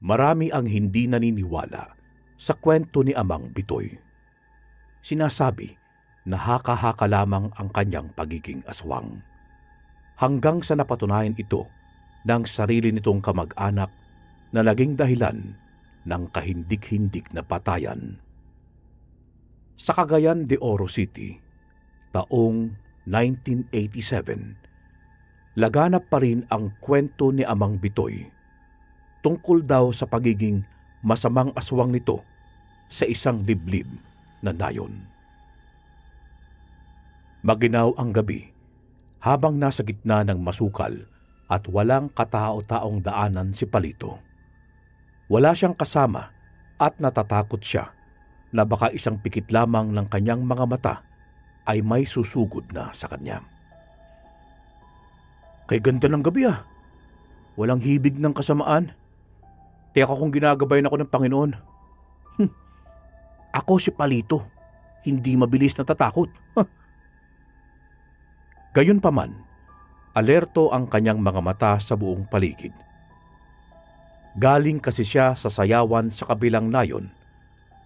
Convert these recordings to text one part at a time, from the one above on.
Marami ang hindi naniniwala sa kwento ni Amang Bitoy. Sinasabi na haka-haka lamang ang kanyang pagiging aswang. Hanggang sa napatunayan ito ng sarili nitong kamag-anak na naging dahilan ng kahindik-hindik na patayan. Sa Cagayan de Oro City, taong 1987, laganap pa rin ang kwento ni Amang Bitoy tungkol daw sa pagiging masamang aswang nito sa isang liblib na nayon. Maginaw ang gabi habang nasa gitna ng masukal at walang katao-taong daanan si Palito. Wala siyang kasama at natatakot siya na baka isang pikit lamang ng kanyang mga mata ay may susugod na sa kanya. Kay ganda ng gabi ah. Walang hibig ng kasamaan. Tiyak akong ginagabayan ako ng Panginoon. Ako si Palito. Hindi mabilis natatakot. Gayunpaman, alerto ang kanyang mga mata sa buong paligid. Galing kasi siya sa sayawan sa kabilang nayon.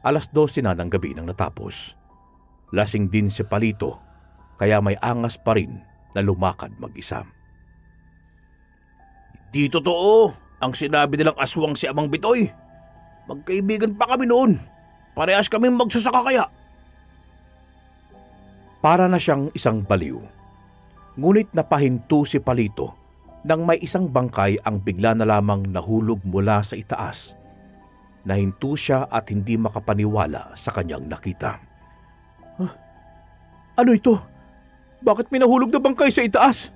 12:00 na ng gabi nang natapos. Lasing din si Palito, kaya may angas pa rin na lumakad mag-isa. Di totoo ang sinabi nilang aswang si Amang Bitoy. Magkaibigan pa kami noon. Parehas kaming magsasaka kaya. Para na siyang isang baliw. Ngunit napahinto si Palito nang may isang bangkay ang bigla na lamang nahulog mula sa itaas. Nahinto siya at hindi makapaniwala sa kanyang nakita. Huh? Ano ito? Bakit may nahulog na bangkay sa itaas?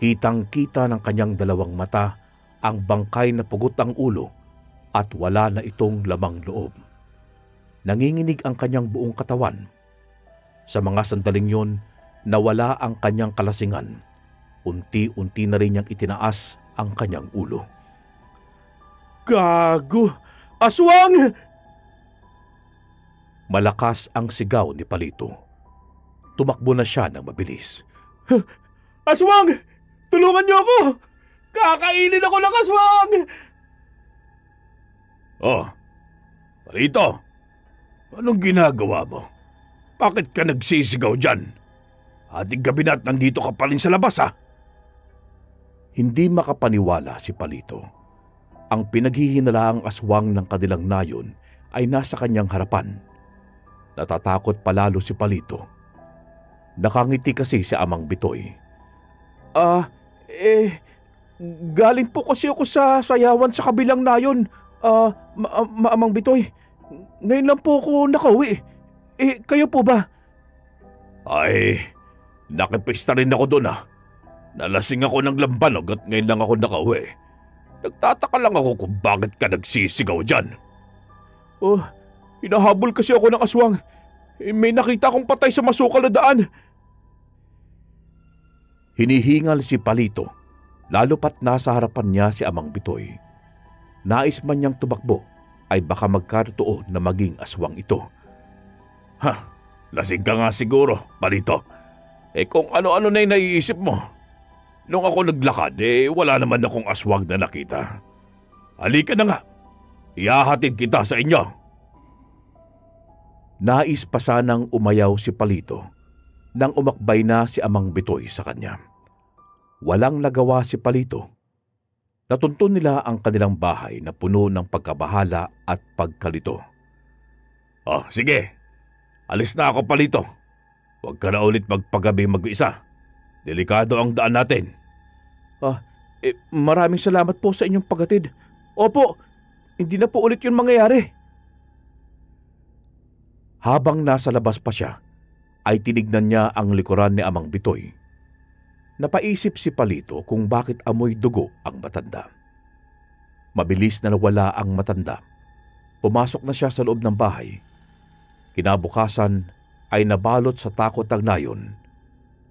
Kitang-kita ng kanyang dalawang mata ang bangkay na pugot ang ulo at wala na itong lamang loob. Nanginginig ang kanyang buong katawan. Sa mga sandaling yun, nawala ang kanyang kalasingan. Unti-unti na rin niyang itinaas ang kanyang ulo. Gago! Aswang! Malakas ang sigaw ni Palito. Tumakbo na siya ng mabilis. Aswang! Tulungan niyo ako! Kakainin ako ng aswang! Oh, Palito, anong ginagawa mo? Bakit ka nagsisigaw dyan? Ating gabi na at nandito ka pa rin sa labas ha? Hindi makapaniwala si Palito. Ang pinaghihinalaang aswang ng kanilang nayon ay nasa kanyang harapan. Natatakot palalo si Palito. Nakangiti kasi si Amang Bitoy. Galing po kasi ako sa sayawan sa kabilang nayon. Amang Bitoy, ngayon lang po ako nakauwi. Kayo po ba? Ay, nakipista rin ako doon ah. Nalasing ako ng lambanog at ngayon lang ako nakauwi. Nagtataka lang ako kung bakit ka nagsisigaw dyan. Hinahabol kasi ako ng aswang. May nakita akong patay sa masukal na daan. Hinihingal si Palito, lalo pat nasa harapan niya si Amang Bitoy. Nais man niyang tumakbo, ay baka magkatotoo na maging aswang ito. Lasing ka nga siguro, Palito. Kung ano-ano na yung naiisip mo. Nung ako naglakad, wala naman akong aswang na nakita. Halika na nga, ihahatid kita sa inyo. Nais pa sanang umayaw si Palito nang umakbay na si Amang Bitoy sa kanya. Walang nagawa si Palito. Natuntun nila ang kanilang bahay na puno ng pagkabahala at pagkalito. Sige. Alis na ako, Palito. Huwag ka na ulit magpagabi mag-isa. Delikado ang daan natin. Maraming salamat po sa inyong paghatid. Opo, hindi na po ulit yun mangyayari. Habang nasa labas pa siya, ay tinignan niya ang likuran ni Amang Bitoy. Napaisip si Palito kung bakit amoy dugo ang matanda. Mabilis na nawala ang matanda. Pumasok na siya sa loob ng bahay. Kinabukasan ay nabalot sa takot ang nayon.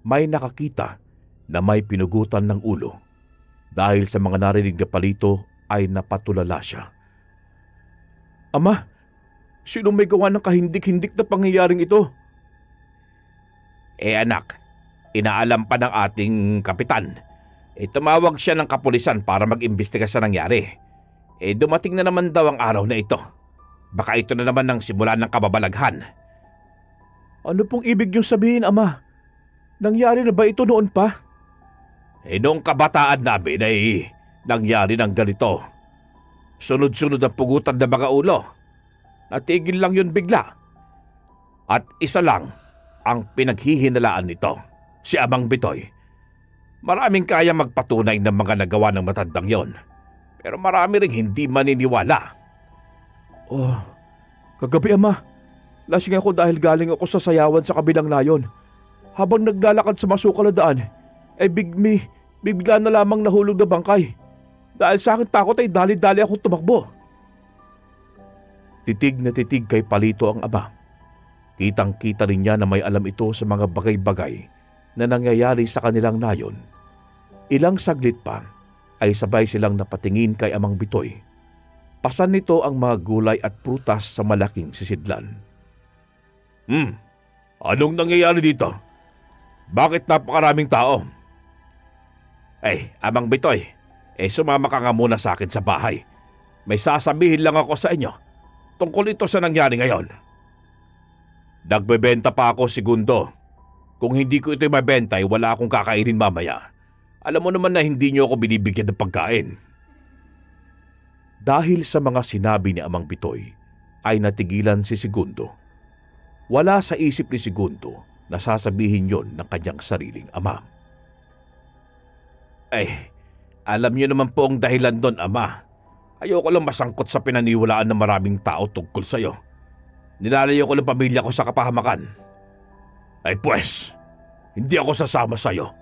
May nakakita na may pinugutan ng ulo. Dahil sa mga narinig na Palito ay napatulala siya. Ama, sino may gawa ng kahindik-hindik na pangyayaring ito? Anak, inaalam pa ng ating kapitan. Tumawag siya ng kapulisan para mag-imbestiga sa nangyari. Dumating na naman daw ang araw na ito. Baka ito na naman ang simula ng kababalaghan. Ano pong ibig niyong sabihin, Ama? Nangyari na ba ito noon pa? Noong kabataan namin ay nangyari ng ganito. Sunod-sunod ang pugutan ng mga ulo. Natigil lang yun bigla. At isa lang ang pinaghihinalaan nito, si Amang Bitoy. Maraming kaya magpatunay ng mga nagawa ng matandang yon, pero marami ring hindi maniniwala. Oh, kagabi, Ama, lasing ako dahil galing ako sa sayawan sa kabilang layon. Habang naglalakad sa masukal na daan, bigla na lamang nahulog na bangkay. Dahil sa akin takot ay dali-dali akong tumakbo. Titig na titig kay Palito ang ama. Kitang-kita rin niya na may alam ito sa mga bagay-bagay na nangyayari sa kanilang nayon. Ilang saglit pa ay sabay silang napatingin kay Amang Bitoy. Pasan nito ang mga gulay at prutas sa malaking sisidlan. Anong nangyayari dito? Bakit napakaraming tao? Amang Bitoy, sumama ka nga muna sa akin sa bahay. May sasabihin lang ako sa inyo tungkol ito sa nangyari ngayon. Nagbebenta pa ako, segundo. Kung hindi ko ito mabenta ay wala akong kakainin mamaya. Alam mo naman na hindi niyo ako binibigyan ng pagkain. Dahil sa mga sinabi ni Amang Bitoy, ay natigilan si Segundo. Wala sa isip ni Segundo na sasabihin yon ng kanyang sariling ama. Alam niyo naman po ang dahilan doon, Ama. Ayoko lang masangkot sa pinaniwalaan ng maraming tao tungkol sa iyo. Nilalayo ko ng pamilya ko sa kapahamakan. Pues, hindi ako sasama sa iyo.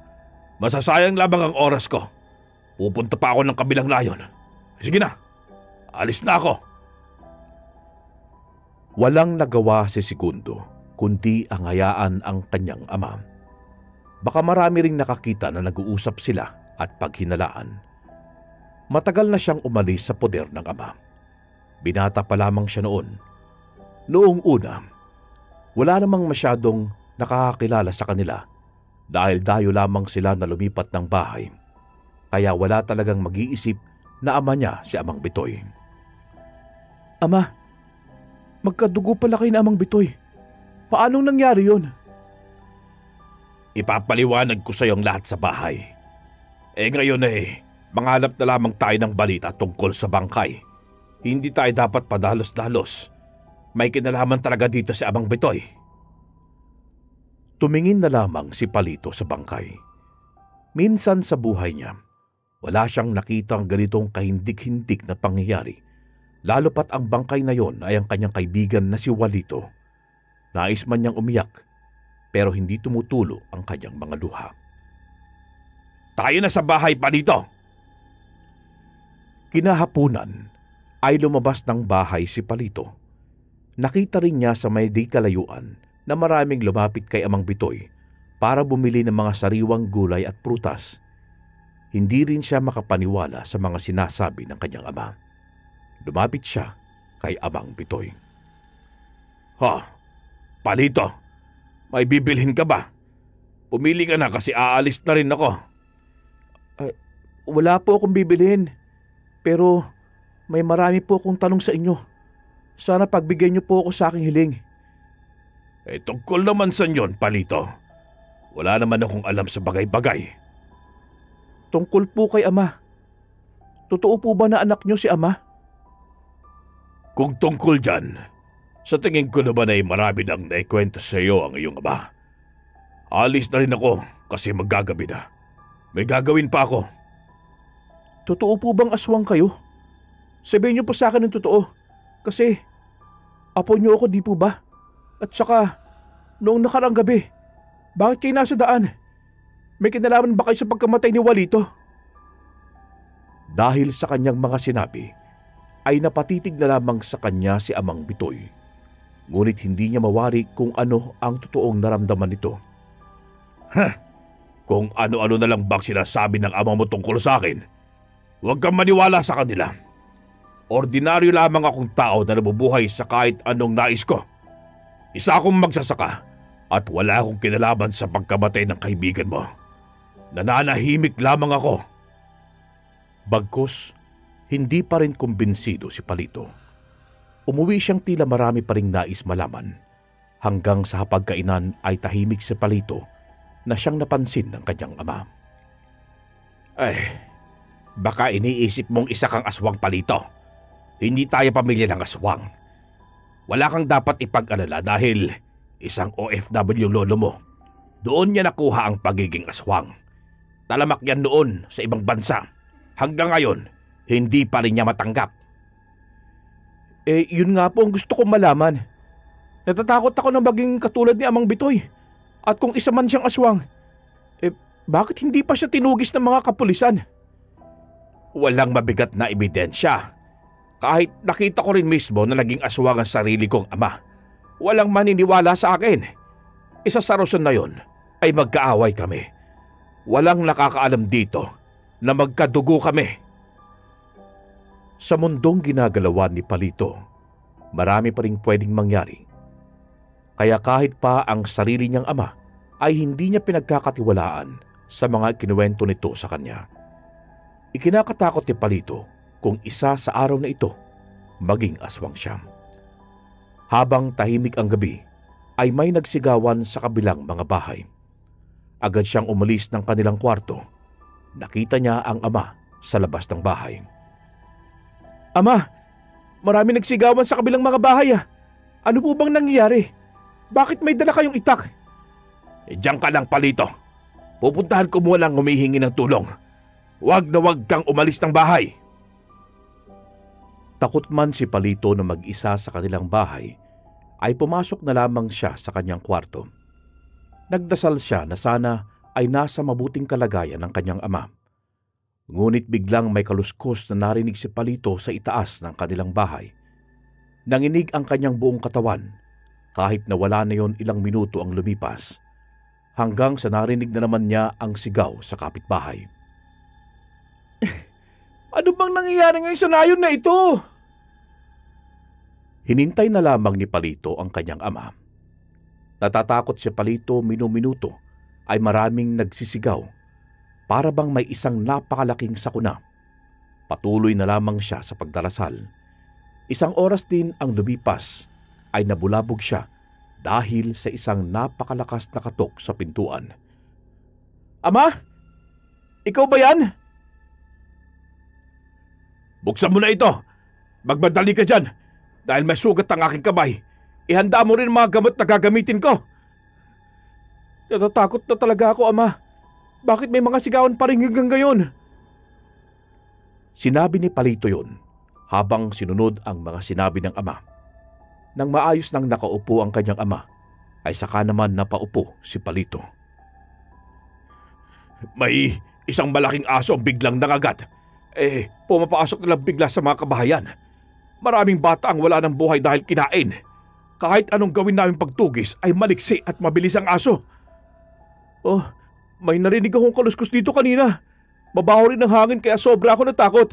Masasayang lamang ang oras ko. Pupunta pa ako ng kabilang layon. Sige na, alis na ako. Walang nagawa si Segundo, kundi ang hayaan ang kanyang ama. Baka marami ring nakakita na nag-uusap sila at paghinalaan. Matagal na siyang umalis sa poder ng ama. Binata pa lamang siya noon. Noong una, wala namang masyadong nakakakilala sa kanila dahil dayo lamang sila na lumipat ng bahay. Kaya wala talagang mag-iisip na ama niya si Amang Bitoy. Ama, magkadugo pala kayo na Amang Bitoy. Paanong nangyari yun? Ipapaliwanag ko sa iyo ang lahat sa bahay. Ngayon mangalap na lamang tayo ng balita tungkol sa bangkay. Hindi tayo dapat padalos-dalos. May kinalaman talaga dito si Amang Bitoy. Tumingin na lamang si Palito sa bangkay. Minsan sa buhay niya, wala siyang nakitang ganitong kahindik-hindik na pangyayari. Lalo pat ang bangkay na yon ay ang kanyang kaibigan na si Walito. Nais man niyang umiyak, pero hindi tumutulo ang kanyang mga luha. Tayo na sa bahay, Palito! Kinahapunan ay lumabas ng bahay si Palito. Nakita rin niya sa may di kalayuan na maraming lumapit kay Amang Bitoy para bumili ng mga sariwang gulay at prutas. Hindi rin siya makapaniwala sa mga sinasabi ng kanyang ama. Lumapit siya kay Amang Bitoy. Palito, may bibilhin ka ba? Pumili ka na kasi aalis na rin ako. Wala po akong bibilhin, pero may marami po akong tanong sa inyo. Sana pagbigyan niyo po ako sa aking hiling. Tungkol naman sa inyon, Palito. Wala naman akong alam sa bagay-bagay. Tungkol po kay Ama. Totoo po ba na anak niyo si Ama? Kung tungkol dyan, sa tingin ko naman ay marami nang naikwento sa iyo ang iyong ama. Alis na rin ako kasi maggagabi na. May gagawin pa ako. Totoo po bang aswang kayo? Sabihin niyo po sa akin ng totoo. Kasi apo niyo ako, di po ba? At saka, noong nakarang gabi, bakit kayo nasa daan? May kinalaman ba kayo sa pagkamatay ni Walito? Dahil sa kanyang mga sinabi, ay napatitig na lamang sa kanya si Amang Bitoy. Ngunit hindi niya mawari kung ano ang totoong naramdaman nito. Kung ano-ano na lang bang sinasabi ng ama mo tungkol sa akin, huwag kang maniwala sa kanila. Ordinaryo lamang akong tao na nabubuhay sa kahit anong nais ko. Isa akong magsasaka at wala akong kinalaman sa pagkamatay ng kaibigan mo. Nananahimik lamang ako Bagkus, hindi pa rin kumbinsido si Palito. Umuwi siyang tila marami pa ring nais malaman, hanggang sa hapagkainan ay tahimik si Palito na siyang napansin ng kanyang ama. Ay, baka iniisip mong isa kang aswang, Palito. Hindi tayo pamilya ng aswang. Wala kang dapat ipag-alala dahil isang OFW lolo mo. Doon niya nakuha ang pagiging aswang. Talamak yan noon sa ibang bansa. Hanggang ngayon, hindi pa rin niya matanggap. Yun nga po ang gusto kong malaman. Natatakot ako na maging katulad ni Amang Bitoy. At kung isa man siyang aswang, bakit hindi pa siya tinugis ng mga kapulisan? Walang mabigat na ebidensya. Kahit nakita ko rin mismo na naging aswang ang sarili kong ama, walang maniniwala sa akin. Isa sa rason na yon ay magkaaway kami. Walang nakakaalam dito na magkadugo kami. Sa mundong ginagalawan ni Palito, marami pa ring pwedeng mangyari. Kaya kahit pa ang sarili niyang ama ay hindi niya pinagkakatiwalaan sa mga kinuwento nito sa kanya. Ikinakatakot ni Palito kung isa sa araw na ito maging aswang siya. Habang tahimik ang gabi, ay may nagsigawan sa kabilang mga bahay. Agad siyang umalis ng kanilang kwarto. Nakita niya ang ama sa labas ng bahay. Ama, marami nagsigawan sa kabilang mga bahay. Ano po bang nangyayari? Bakit may dala kayong itak? Diyan ka lang, Palito. Pupuntahan ko muna lang humihingi ng tulong. Huwag na huwag kang umalis ng bahay. Takot man si Palito na mag-isa sa kanilang bahay, ay pumasok na lamang siya sa kanyang kwarto. Nagdasal siya na sana ay nasa mabuting kalagayan ng kanyang ama. Ngunit biglang may kaluskos na narinig si Palito sa itaas ng kanilang bahay. Nanginig ang kanyang buong katawan, kahit na wala na yon ilang minuto ang lumipas, hanggang sa narinig na naman niya ang sigaw sa kapitbahay. Ano bang nangyayari ngayon sa nayon na ito? Hinintay na lamang ni Palito ang kanyang ama. Natatakot si Palito minuminuto ay maraming nagsisigaw, para bang may isang napakalaking sakuna. Patuloy na lamang siya sa pagdarasal. Isang oras din ang lumipas ay nabulabog siya dahil sa isang napakalakas na katok sa pintuan. Ama? Ikaw ba yan? Buksan mo na ito! Magmadali ka dyan! Dahil may sugat ang aking kamay, ihanda mo rin mga gamot na gagamitin ko! Natatakot na talaga ako, Ama. Bakit may mga sigawan pa rin hanggang ngayon? Sinabi ni Palito yun habang sinunod ang mga sinabi ng ama. Nang maayos nang nakaupo ang kanyang ama, ay saka naman napaupo si Palito. May isang malaking aso ang biglang nangagat. Pumapasok na lang bigla sa mga kabahayan. Maraming bata ang wala ng buhay dahil kinain. Kahit anong gawin namin pagtugis ay maliksi at mabilis ang aso. Oh, may narinig akong kaluskos dito kanina. Mabaho rin ang hangin kaya sobra ako natakot.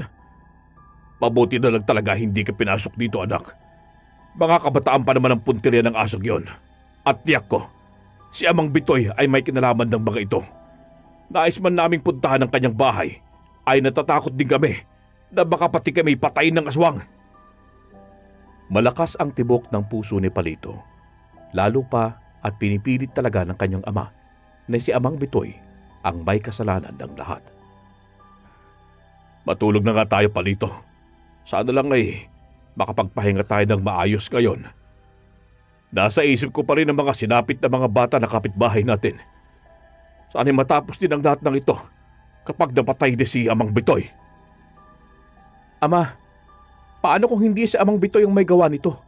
Mabuti na lang talaga hindi ka pinasok dito, anak. Mga kabataan pa naman ang puntirya ng asong yon. At tiyak ko, si Amang Bitoy ay may kinalaman ng mga ito. Nais man naming puntahan ang kanyang bahay, ay natatakot din kami na baka pati kami patayin ng aswang. Malakas ang tibok ng puso ni Palito. Lalo pa at pinipilit talaga ng kanyang ama na si Amang Bitoy ang may kasalanan ng lahat. Matulog na nga tayo, Palito. Sana lang ay makapagpahinga tayo ng maayos ngayon. Nasa isip ko pa rin ang mga sinapit na mga bata na kapitbahay natin. Sana'y matapos din ang lahat ng ito kapag napatay din si Amang Bitoy. Ama, paano kung hindi si Amang Bitoy ang may gawa nito?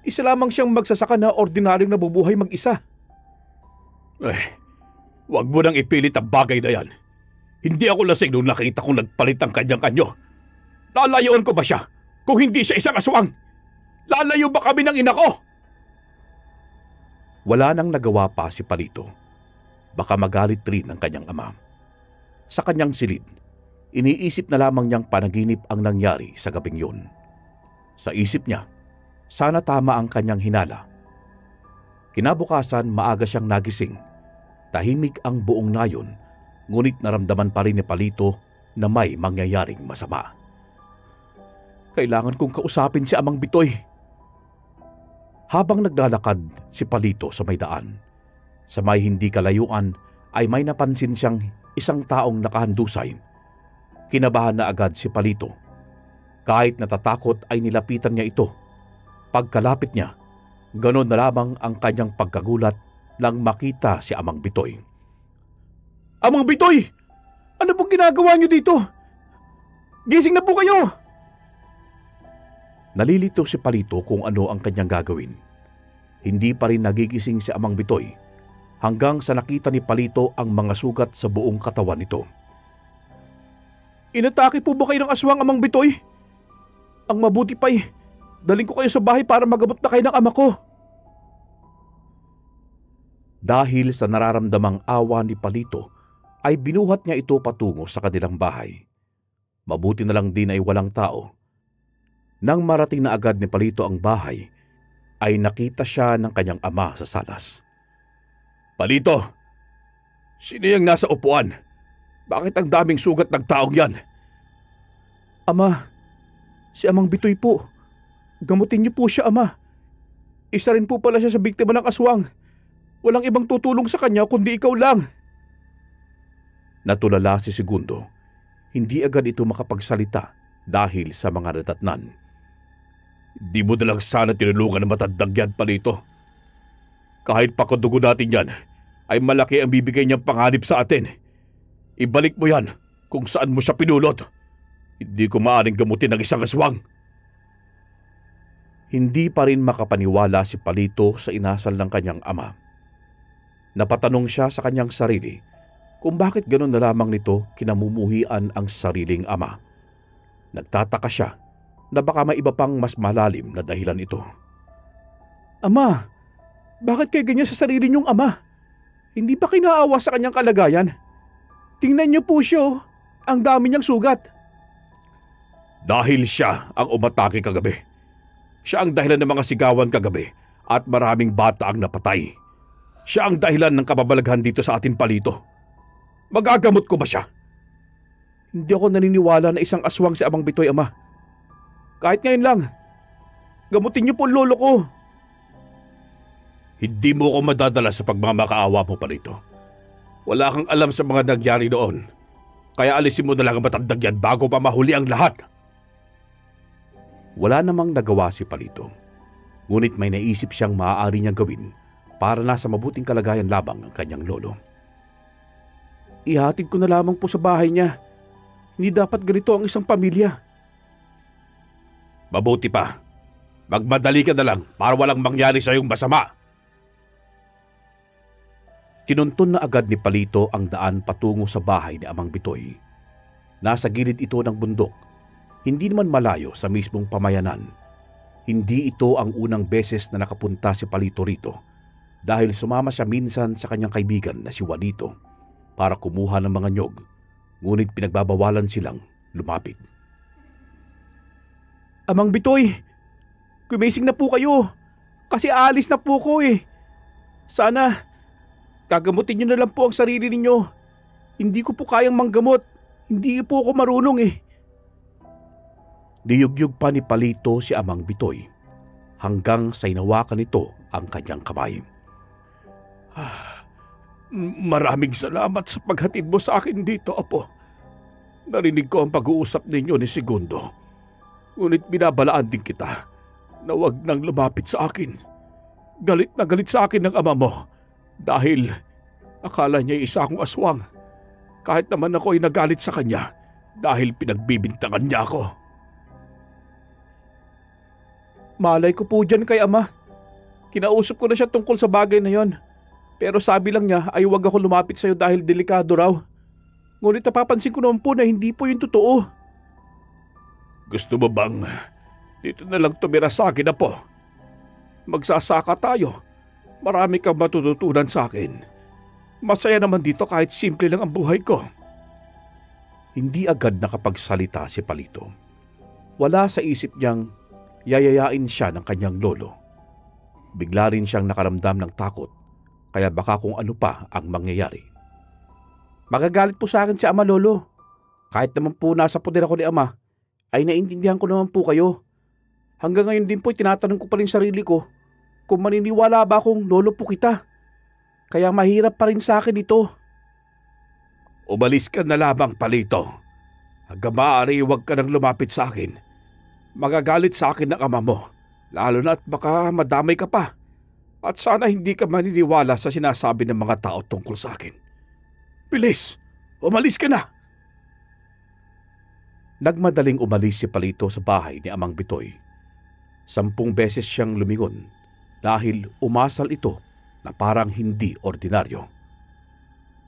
Isa lamang siyang magsasaka na ordinaryong nabubuhay mag-isa. Huwag mo nang ipilit ang bagay na yan. Hindi ako lasing nung nakita kong nagpalit ang kanyang kanyo. Lalayuan ko ba siya kung hindi siya isang aswang? Lalayo ba kami ng ina ko? Wala nang nagawa pa si Palito. Baka magalit rin ang kanyang ama. Sa kanyang silid, iniisip na lamang niyang panaginip ang nangyari sa gabing yun. Sa isip niya, sana tama ang kanyang hinala. Kinabukasan, maaga siyang nagising. Tahimik ang buong nayon, ngunit naramdaman pa rin ni Palito na may mangyayaring masama. Kailangan kong kausapin si Amang Bitoy. Habang naglalakad si Palito sa may daan, sa may hindi kalayuan ay may napansin siyang isang taong nakahandusay. Kinabahan na agad si Palito. Kahit natatakot ay nilapitan niya ito. Pagkalapit niya, ganon na lamang ang kanyang pagkagulat nang makita si Amang Bitoy. Amang Bitoy! Ano pong ginagawa niyo dito? Gising na po kayo! Nalilito si Palito kung ano ang kanyang gagawin. Hindi pa rin nagigising si Amang Bitoy hanggang sa nakita ni Palito ang mga sugat sa buong katawan nito. Inatake po ba kayo ng aswang, Amang Bitoy? Ang mabuti pa'y daling ko kayo sa bahay para magamot na kayo ng ama ko. Dahil sa nararamdamang awa ni Palito, ay binuhat niya ito patungo sa kanilang bahay. Mabuti na lang din ay walang tao. Nang marating na agad ni Palito ang bahay, ay nakita siya ng kanyang ama sa salas. Palito! Sino yung nasa upuan? Bakit ang daming sugat ng taong yan? Ama, si Amang Bitoy po. Gamutin niyo po siya, Ama. Isa rin po pala siya sa biktima ng aswang. Walang ibang tutulong sa kanya kundi ikaw lang. Natulala si Segundo. Hindi agad ito makapagsalita dahil sa mga natatnan. Di mo na lang sana tinulungan ng matandang yan, Palito. Kahit pakadugo natin yan, ay malaki ang bibigay niyang panganib sa atin. Ibalik mo yan kung saan mo siya pinulot. Hindi ko maaaring gamutin ng isang aswang. Hindi pa rin makapaniwala si Palito sa inasal ng kanyang ama. Napatanong siya sa kanyang sarili kung bakit gano'n na lamang nito kinamumuhian ang sariling ama. Nagtataka siya na baka may iba pang mas malalim na dahilan ito. Ama, bakit kayo ganyan sa sarili niyong ama? Hindi ba kinaawa sa kanyang kalagayan? Tingnan niyo po siya, ang dami niyang sugat. Dahil siya ang umatake kagabi. Siya ang dahilan ng mga sigawan kagabi at maraming bata ang napatay. Siya ang dahilan ng kababalaghan dito sa atin, Palito. Magagamot ko ba siya? Hindi ako naniniwala na isang aswang si Amang Bitoy, Ama. Kahit ngayon lang, gamutin niyo po lolo ko. Hindi mo ako madadala sa pagmamakaawa mo, Palito. Wala kang alam sa mga nangyari noon. Kaya alisin mo na lang ang matandang yan bago pa mahuli ang lahat. Wala namang nagawa si Palito. Ngunit may naisip siyang maaari niyang gawin para nasa mabuting kalagayan lamang ang kanyang lolo. Ihatid ko na lamang po sa bahay niya. Hindi dapat ganito ang isang pamilya. Mabuti pa. Magmadali ka na lang para walang mangyari sa iyong masama. Kinuntun na agad ni Palito ang daan patungo sa bahay ni Amang Bitoy. Nasa gilid ito ng bundok. Hindi naman malayo sa mismong pamayanan. Hindi ito ang unang beses na nakapunta si Palito rito dahil sumama siya minsan sa kanyang kaibigan na si Juanito para kumuha ng mga nyog, ngunit pinagbabawalan silang lumapit. Amang Bitoy, gumising na po kayo kasi aalis na po ko eh. Sana gagamutin niyo na lang po ang sarili ninyo. Hindi ko po kayang manggamot. Hindi po ako marunong eh. Niyugyug pa ni Palito si Amang Bitoy hanggang sa inawakan nito ang kanyang kamay. Maraming salamat sa paghatid mo sa akin dito, Apo. Narinig ko ang pag-uusap ninyo ni Segundo. Ngunit binabalaan din kita na huwag nang lumapit sa akin. Galit na galit sa akin ng ama mo dahil akala niya isa akong aswang. Kahit naman ako ay nagalit sa kanya dahil pinagbibintangan niya ako. Malay ko po dyan kay Ama. Kinausap ko na siya tungkol sa bagay na yon. Pero sabi lang niya ay huwag ako lumapit sa iyo dahil delikado raw. Ngunit napapansin ko naman po na hindi po yung totoo. Gusto mo bang dito na lang tumira sa akin, Apo? Magsasaka tayo. Marami kang matututunan sa akin. Masaya naman dito kahit simple lang ang buhay ko. Hindi agad nakapagsalita si Palito. Wala sa isip niyang yayayain siya ng kanyang lolo. Bigla rin siyang nakaramdam ng takot, kaya baka kung ano pa ang mangyayari. Magagalit po sa akin si Ama, Lolo. Kahit naman po nasa poder ako ni Ama, ay naintindihan ko naman po kayo. Hanggang ngayon din po tinatanong ko pa rin sarili ko kung maniniwala ba akong lolo po kita. Kaya mahirap pa rin sa akin ito. Umalis ka na lamang, Palito. Hanggang maaari huwag ka nang lumapit sa akin. Magagalit sa akin ng ama mo, lalo na at baka madamay ka pa. At sana hindi ka maniniwala sa sinasabi ng mga tao tungkol sa akin. Bilis! Umalis ka na! Nagmadaling umalis si Palito sa bahay ni Amang Bitoy. 10 beses siyang lumingon dahil umasal ito na parang hindi ordinaryo.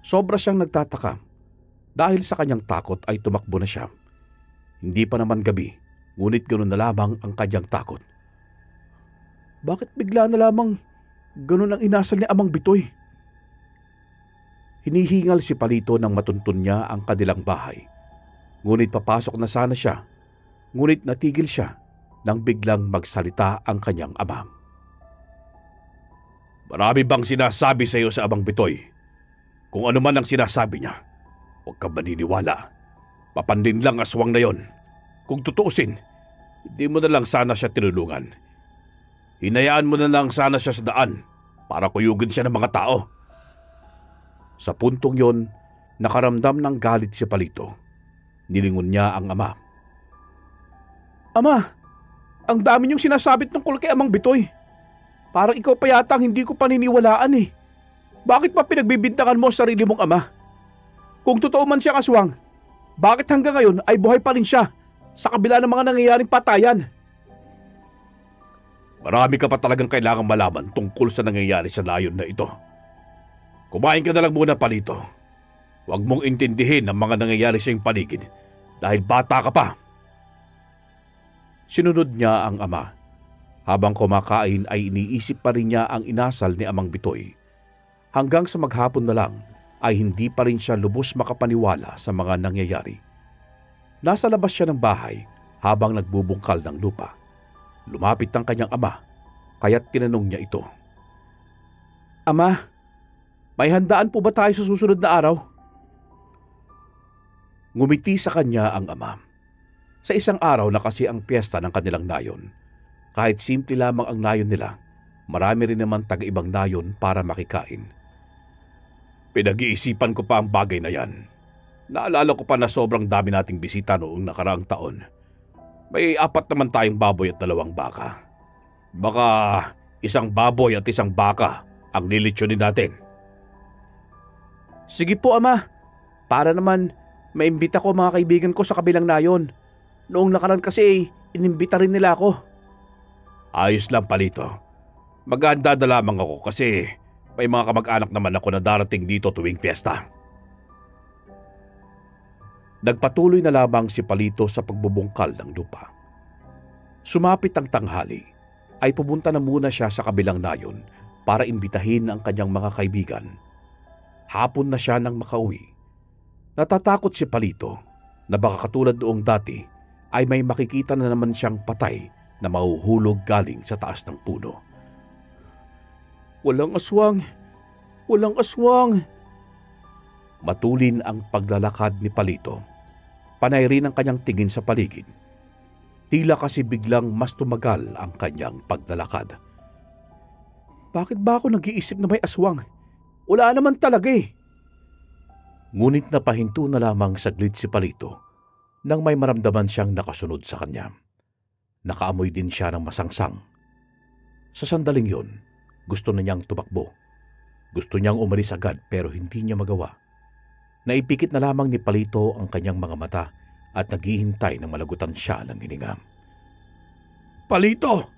Sobra siyang nagtataka dahil sa kanyang takot ay tumakbo na siya. Hindi pa naman gabi, ngunit ganoon na lamang ang kanyang takot. Bakit bigla na lamang ganoon ang inasal ni Amang Bitoy? Hinihingal si Palito nang matuntun niya ang kanilang bahay. Ngunit papasok na sana siya, ngunit natigil siya nang biglang magsalita ang kanyang ama. Marami bang sinasabi sa iyo sa Amang Bitoy? Kung ano man ang sinasabi niya, huwag ka maniniwala. Papandin lang aswang na yon. Kung tutuusin, hindi mo na lang sana siya tinulungan. Hinayaan mo na lang sana siya sa daan para kuyugin siya ng mga tao. Sa puntong yon, nakaramdam ng galit si Palito. Nilingon niya ang ama. Ama, ang dami niyong sinasabit tungkol kay Amang Bitoy. Parang ikaw pa yata ang hindi ko paniniwalaan eh. Bakit pa pinagbibintangan mo sa sarili mong ama? Kung totoo man siyang aswang, bakit hanggang ngayon ay buhay pa rin siya sa kabila ng mga nangyayaring patayan? Marami ka pa talagang kailangang malaman tungkol sa nangyayari sa layon na ito. Kumain ka na lang muna, Palito. Huwag mong intindihin ang mga nangyayari sa iyong paligid dahil bata ka pa. Sinunod niya ang ama. Habang kumakain ay iniisip pa rin niya ang inasal ni Amang Bitoy. Hanggang sa maghapon na lang ay hindi pa rin siya lubos makapaniwala sa mga nangyayari. Nasa labas siya ng bahay habang nagbubungkal ng lupa. Lumapit ang kanyang ama, kaya't tinanong niya ito. Ama, may handaan po ba tayo sa susunod na araw? Ngumiti sa kanya ang ama. Sa isang araw na kasi ang piyesta ng kanilang nayon. Kahit simple lamang ang nayon nila, marami rin naman taga-ibang nayon para makikain. Pinag-iisipan ko pa ang bagay na yan. Naalala ko pa na sobrang dami nating bisita noong nakaraang taon. May 4 naman tayong baboy at 2 baka. Baka 1 baboy at 1 baka ang lilitsyonin natin. Sige po, ama. Para naman maimbita ko mga kaibigan ko sa kabilang nayon. Noong nakaraan kasi inimbita rin nila ako. Ayos lang, Palito. Maganda na lamang ako kasi may mga kamag-anak naman ako na darating dito tuwing fiesta. Nagpatuloy na lamang si Palito sa pagbubungkal ng lupa. Sumapit ang tanghali, ay pumunta na muna siya sa kabilang nayon para imbitahin ang kanyang mga kaibigan. Hapon na siya nang makauwi. Natatakot si Palito na baka katulad noong dati ay may makikita na naman siyang patay na mahuhulog galing sa taas ng puno. Walang aswang! Walang aswang! Matulin ang paglalakad ni Palito. Panay rin ang kanyang tingin sa paligid. Tila kasi biglang mas tumagal ang kanyang paglalakad. Bakit ba ako nag-iisip na may aswang? Wala naman talaga eh. Ngunit napahinto na lamang saglit si Palito nang may maramdaman siyang nakasunod sa kanya. Nakaamoy din siya ng masangsang. Sa sandaling yon, gusto na niyang tumakbo. Gusto niyang umalis agad pero hindi niya magawa. Naipikit na lamang ni Palito ang kanyang mga mata at naghihintay ng malagutan siya ng hininga. Palito,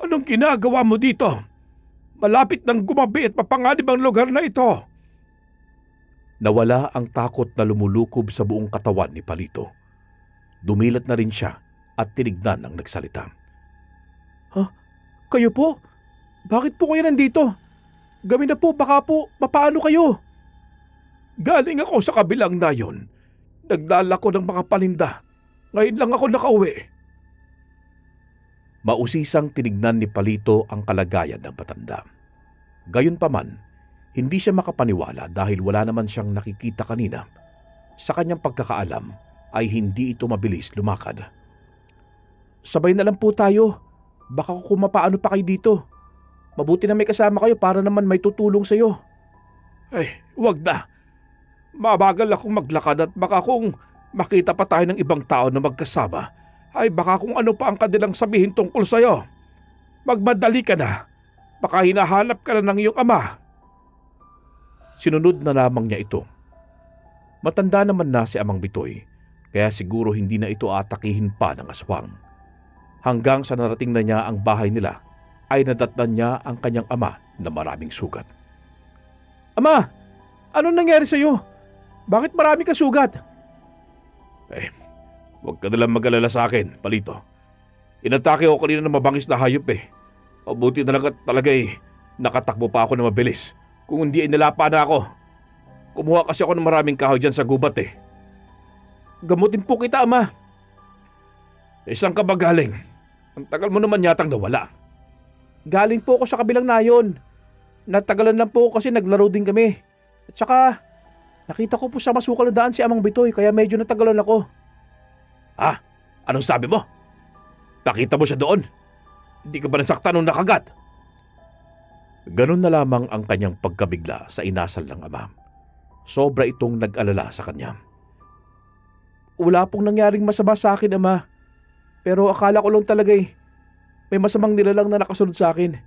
anong ginagawa mo dito? Malapit nang gumabi at mapanganib ang lugar na ito. Nawala ang takot na lumulukob sa buong katawan ni Palito. Dumilat na rin siya at tinignan ang nagsalita. Ha? Kayo po? Bakit po kayo nandito? Gabi na po, baka po, mapaano kayo? Galing ako sa kabilang nayon. Naglalako ng mga paninda. Ngayon lang ako nakauwi. Mausisang tinignan ni Palito ang kalagayan ng matanda. Gayunpaman, hindi siya makapaniwala dahil wala naman siyang nakikita kanina. Sa kanyang pagkakaalam ay hindi ito mabilis lumakad. Sabay na lang po tayo. Baka kung mapaano pa kayo dito. Mabuti na may kasama kayo para naman may tutulong sa'yo. Ay, wag na. Mabagal akong maglakad at baka kung makita pa tayo ng ibang tao na magkasama, ay baka kung ano pa ang kanilang sabihin tungkol sa'yo. Magmadali ka na. Baka hinahanap ka na ng iyong ama. Sinunod na lamang niya ito. Matanda naman na si Amang Bitoy, kaya siguro hindi na ito atakihin pa ng aswang. Hanggang sa narating na niya ang bahay nila, ay nadatnan niya ang kanyang ama na maraming sugat. Ama, anong nangyari sa'yo? Bakit marami ka sugat? Huwag ka nalang mag-alala sa akin, Palito. Inatake ako kanina ng mabangis na hayop eh. Mabuti na lang at talaga nakatakbo pa ako na mabilis. Kung hindi ay nalapa na ako. Kumuha kasi ako ng maraming kahoy dyan sa gubat eh. Gamutin po kita, ama. Saan ka ba galing? Ang tagal mo naman yatang nawala. Galing po ako sa kabilang nayon. Natagalan lang po kasi naglaro din kami. At saka, nakita ko po sa masukal na daan si Amang Bitoy kaya medyo natagalan ako. Ha? Anong sabi mo? Nakita mo siya doon? Hindi ka ba nasaktan nung nakagat? Ganun na lamang ang kanyang pagkabigla sa inasal ng ama. Sobra itong nag-alala sa kanya. Wala pong nangyaring masama sa akin, ama. Pero akala ko lang talaga may masamang nilalang na nakasunod sa akin.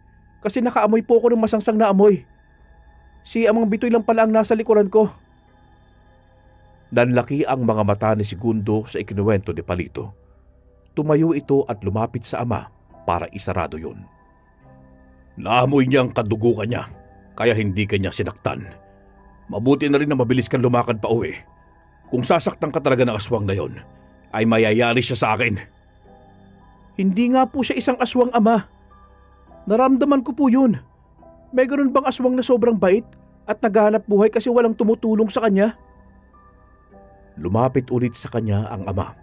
Kasi nakaamoy po ako ng masangsang na amoy. Si Amang Bitoy lang pala ang nasa likuran ko. Nanlaki ang mga mata ni Segundo sa ikinuwento ni Palito. Tumayo ito at lumapit sa ama para isarado yun. Naamoy niya ang kadugukan niya, kaya hindi kanya sinaktan. Mabuti na rin na mabilis kang lumakad pa uwi. Kung sasaktan ka talaga ng aswang na yon, ay mayayari siya sa akin. Hindi nga po siya isang aswang, ama. Naramdaman ko po yun. May ganun bang aswang na sobrang bait at naghahanap buhay kasi walang tumutulong sa kanya? Lumapit ulit sa kanya ang ama.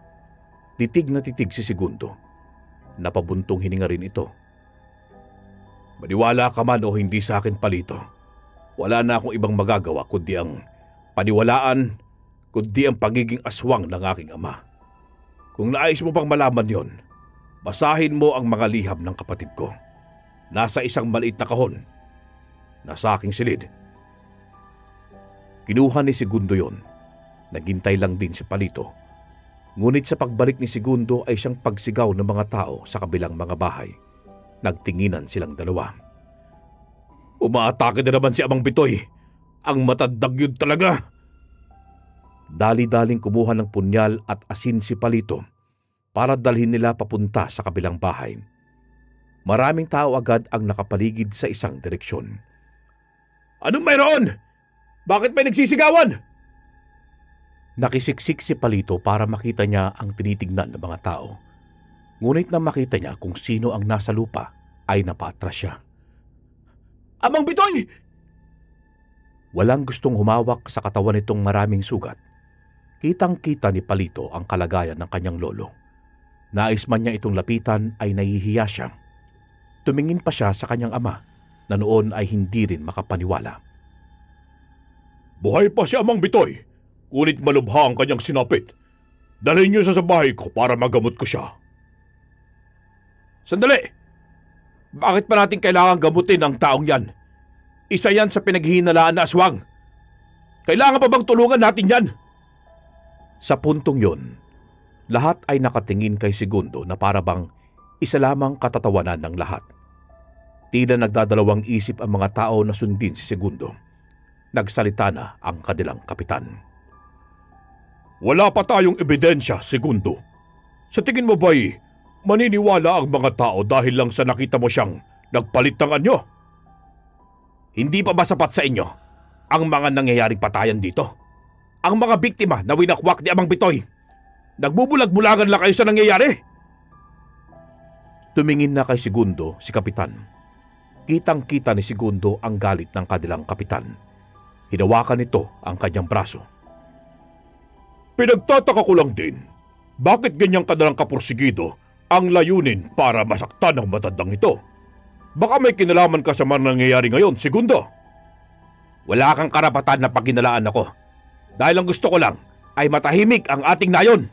Titig na titig si Segundo. Napabuntong hininga rin ito. Maniwala ka man o hindi sa akin, Palito. Wala na akong ibang magagawa kundi ang paniwalaan, kundi ang pagiging aswang ng aking ama. Kung nais mo pang malaman yon, basahin mo ang mga liham ng kapatid ko. Nasa isang maliit na kahon. Nasa aking silid. Kinuha ni Segundo yon. Naghintay lang din si Palito. Ngunit sa pagbalik ni Segundo ay siyang pagsigaw ng mga tao sa kabilang mga bahay. Nagtinginan silang dalawa. Umaatake na naman si Amang Bitoy. Ang matandang yun talaga. Dali-daling kumuha ng punyal at asin si Palito para dalhin nila papunta sa kabilang bahay. Maraming tao agad ang nakapaligid sa isang direksyon. Anong mayroon? Bakit may nagsisigawan? Nakisiksik si Palito para makita niya ang tinitignan ng mga tao. Ngunit nang makita niya kung sino ang nasa lupa, ay napaatras siya. Amang Bitoy! Walang gustong humawak sa katawan nitong maraming sugat. Kitang-kita ni Palito ang kalagayan ng kanyang lolo. Nais man niya itong lapitan ay nahihiya siya. Tumingin pa siya sa kanyang ama na noon ay hindi rin makapaniwala. Buhay pa si Amang Bitoy, ngunit malubha ang kanyang sinapit. Dalhin niyo siya sa bahay ko para magamot ko siya. Sandali! Bakit pa natin kailangan gamutin ang taong yan? Isa yan sa pinaghihinalaan na aswang. Kailangan pa bang tulungan natin yan? Sa puntong yon, lahat ay nakatingin kay Segundo na para bang isa lamang katatawanan ng lahat. Tila nagdadalawang isip ang mga tao na sundin si Segundo. Nagsalita na ang kanilang kapitan. Wala pa tayong ebidensya, Segundo. Sa tingin mo ba'y maniniwala ang mga tao dahil lang sa nakita mo siyang nagpalit ng anyo? Hindi pa ba sapat sa inyo ang mga nangyayaring patayan dito? Ang mga biktima na winakwak ni Amang Bitoy. Nagbubulag-bulagan lang kayo sa nangyayari. Tumingin na kay Segundo si kapitan. Kitang-kita ni Segundo ang galit ng kanilang kapitan. Hinawakan nito ang kanyang braso. Pinagtataka ko lang din, bakit ganyang kadalang kapursigido ang layunin para masaktan ng matandang ito? Baka may kinalaman ka sa mga nangyayari ngayon, Segundo. Wala kang karapatan na pagkinalaan ako. Dahil ang gusto ko lang ay matahimik ang ating nayon.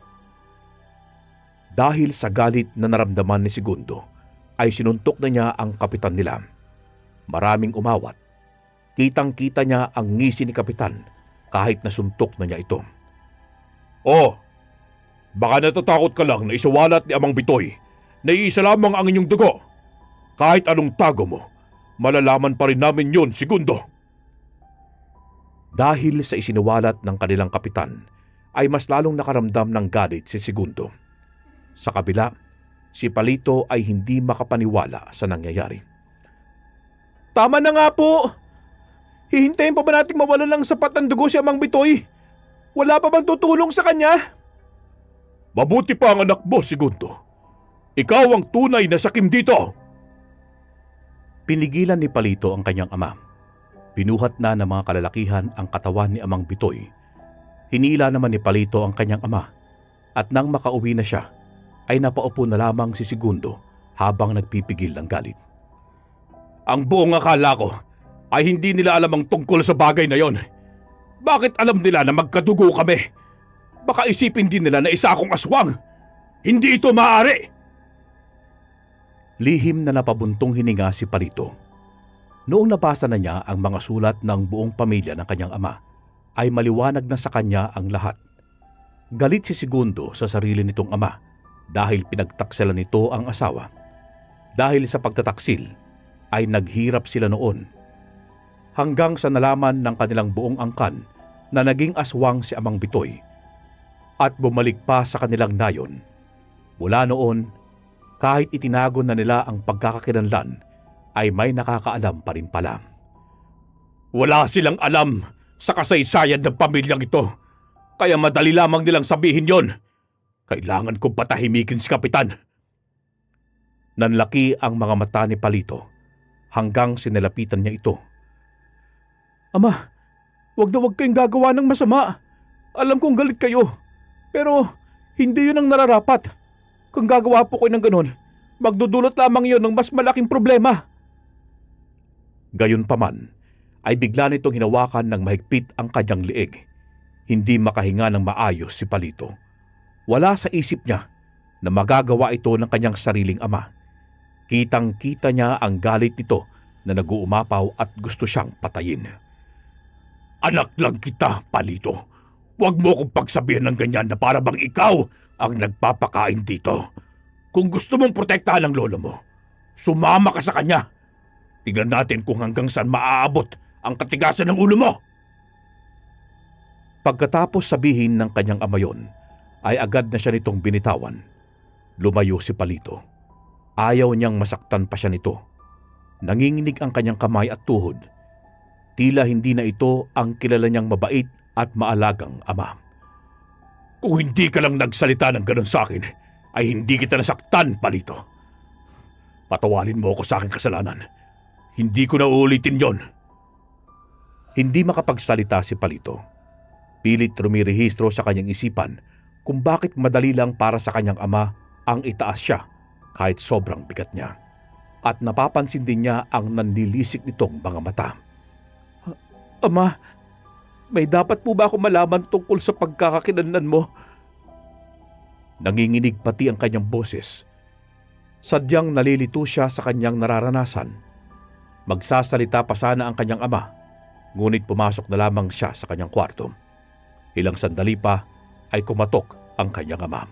Dahil sa galit na naramdaman ni Segundo, ay sinuntok na niya ang kapitan nila. Maraming umawat. Kitang-kita niya ang ngisi ni kapitan kahit nasuntok na niya ito. Oh, baka natatakot ka lang na isawalat ni Amang Bitoy na iisa lamang ang inyong dugo. Kahit anong tago mo, malalaman pa rin namin yun, Segundo. Dahil sa isiniwalat ng kanilang kapitan, ay mas lalong nakaramdam ng galit si Segundo. Sa kabila, si Palito ay hindi makapaniwala sa nangyayari. Tama na nga po! Hihintayin pa ba nating mawala ng sapat ng dugo si Amang Bitoy? Wala pa bang tutulong sa kanya? Mabuti pa ang anak mo, Segundo. Ikaw ang tunay na sakim dito. Pinigilan ni Palito ang kanyang ama. Pinuhat na ng mga kalalakihan ang katawan ni Amang Bitoy. Hinila naman ni Palito ang kanyang ama at nang makauwi na siya, ay napaupo na lamang si Segundo habang nagpipigil ng galit. Ang buong akala ko ay hindi nila alam ang tungkol sa bagay na yon. Bakit alam nila na magkadugo kami? Baka isipin din nila na isa akong aswang. Hindi ito maaari. Lihim na napabuntong hininga si Palito. Noong nabasa na niya ang mga sulat ng buong pamilya ng kanyang ama, ay maliwanag na sa kanya ang lahat. Galit si Segundo sa sarili nitong ama dahil pinagtaksilan nito ang asawa. Dahil sa pagtataksil, ay naghirap sila noon. Hanggang sa nalaman ng kanilang buong angkan na naging aswang si Amang Bitoy at bumalik pa sa kanilang nayon. Mula noon, kahit itinago na nila ang pagkakakilanlan, ay may nakakaalam pa rin pala. Wala silang alam sa kasaysayan ng pamilyang ito, kaya madali lamang nilang sabihin yon. Kailangan kong patahimikin si Kapitan. Nanlaki ang mga mata ni Palito hanggang sinalapitan niya ito. Ama, wag na wag kayong gagawa ng masama. Alam kong galit kayo, pero hindi yun ang nararapat. Kung gagawa po kayo ng ganon, magdudulot lamang yun ng mas malaking problema. Gayunpaman, ay bigla nitong hinawakan ng mahigpit ang kanyang liig. Hindi makahinga ng maayos si Palito. Wala sa isip niya na magagawa ito ng kanyang sariling ama. Kitang-kita niya ang galit nito na nag-uumapaw at gusto siyang patayin. Anak lang kita, Palito. Huwag mo akong pagsabihan ng ganyan na para bang ikaw ang nagpapakain dito. Kung gusto mong protektahan ang lolo mo, sumama ka sa kanya. Tignan natin kung hanggang saan maaabot ang katigasan ng ulo mo. Pagkatapos sabihin ng kanyang ama yon, ay agad na siya nitong binitawan. Lumayo si Palito. Ayaw niyang masaktan pa siya nito. Nanginginig ang kanyang kamay at tuhod. Tila hindi na ito ang kilala niyang mabait at maalagang ama. Kung hindi ka lang nagsalita ng ganun sa akin, ay hindi kita nasaktan, Palito. Patawarin mo ako sa aking kasalanan. Hindi ko na uulitin yon. Hindi makapagsalita si Palito. Pilit rumirehistro sa kanyang isipan kung bakit madali lang para sa kanyang ama ang itaas siya kahit sobrang bigat niya. At napapansin din niya ang nanlilisik nitong mga mata. Ama, may dapat po ba ako malaman tungkol sa pagkakakilanlan mo? Nanginginig pati ang kanyang boses. Sadyang nalilito siya sa kanyang nararanasan. Magsasalita pa sana ang kanyang ama, ngunit pumasok na lamang siya sa kanyang kwarto. Ilang sandali pa ay kumatok ang kanyang ama.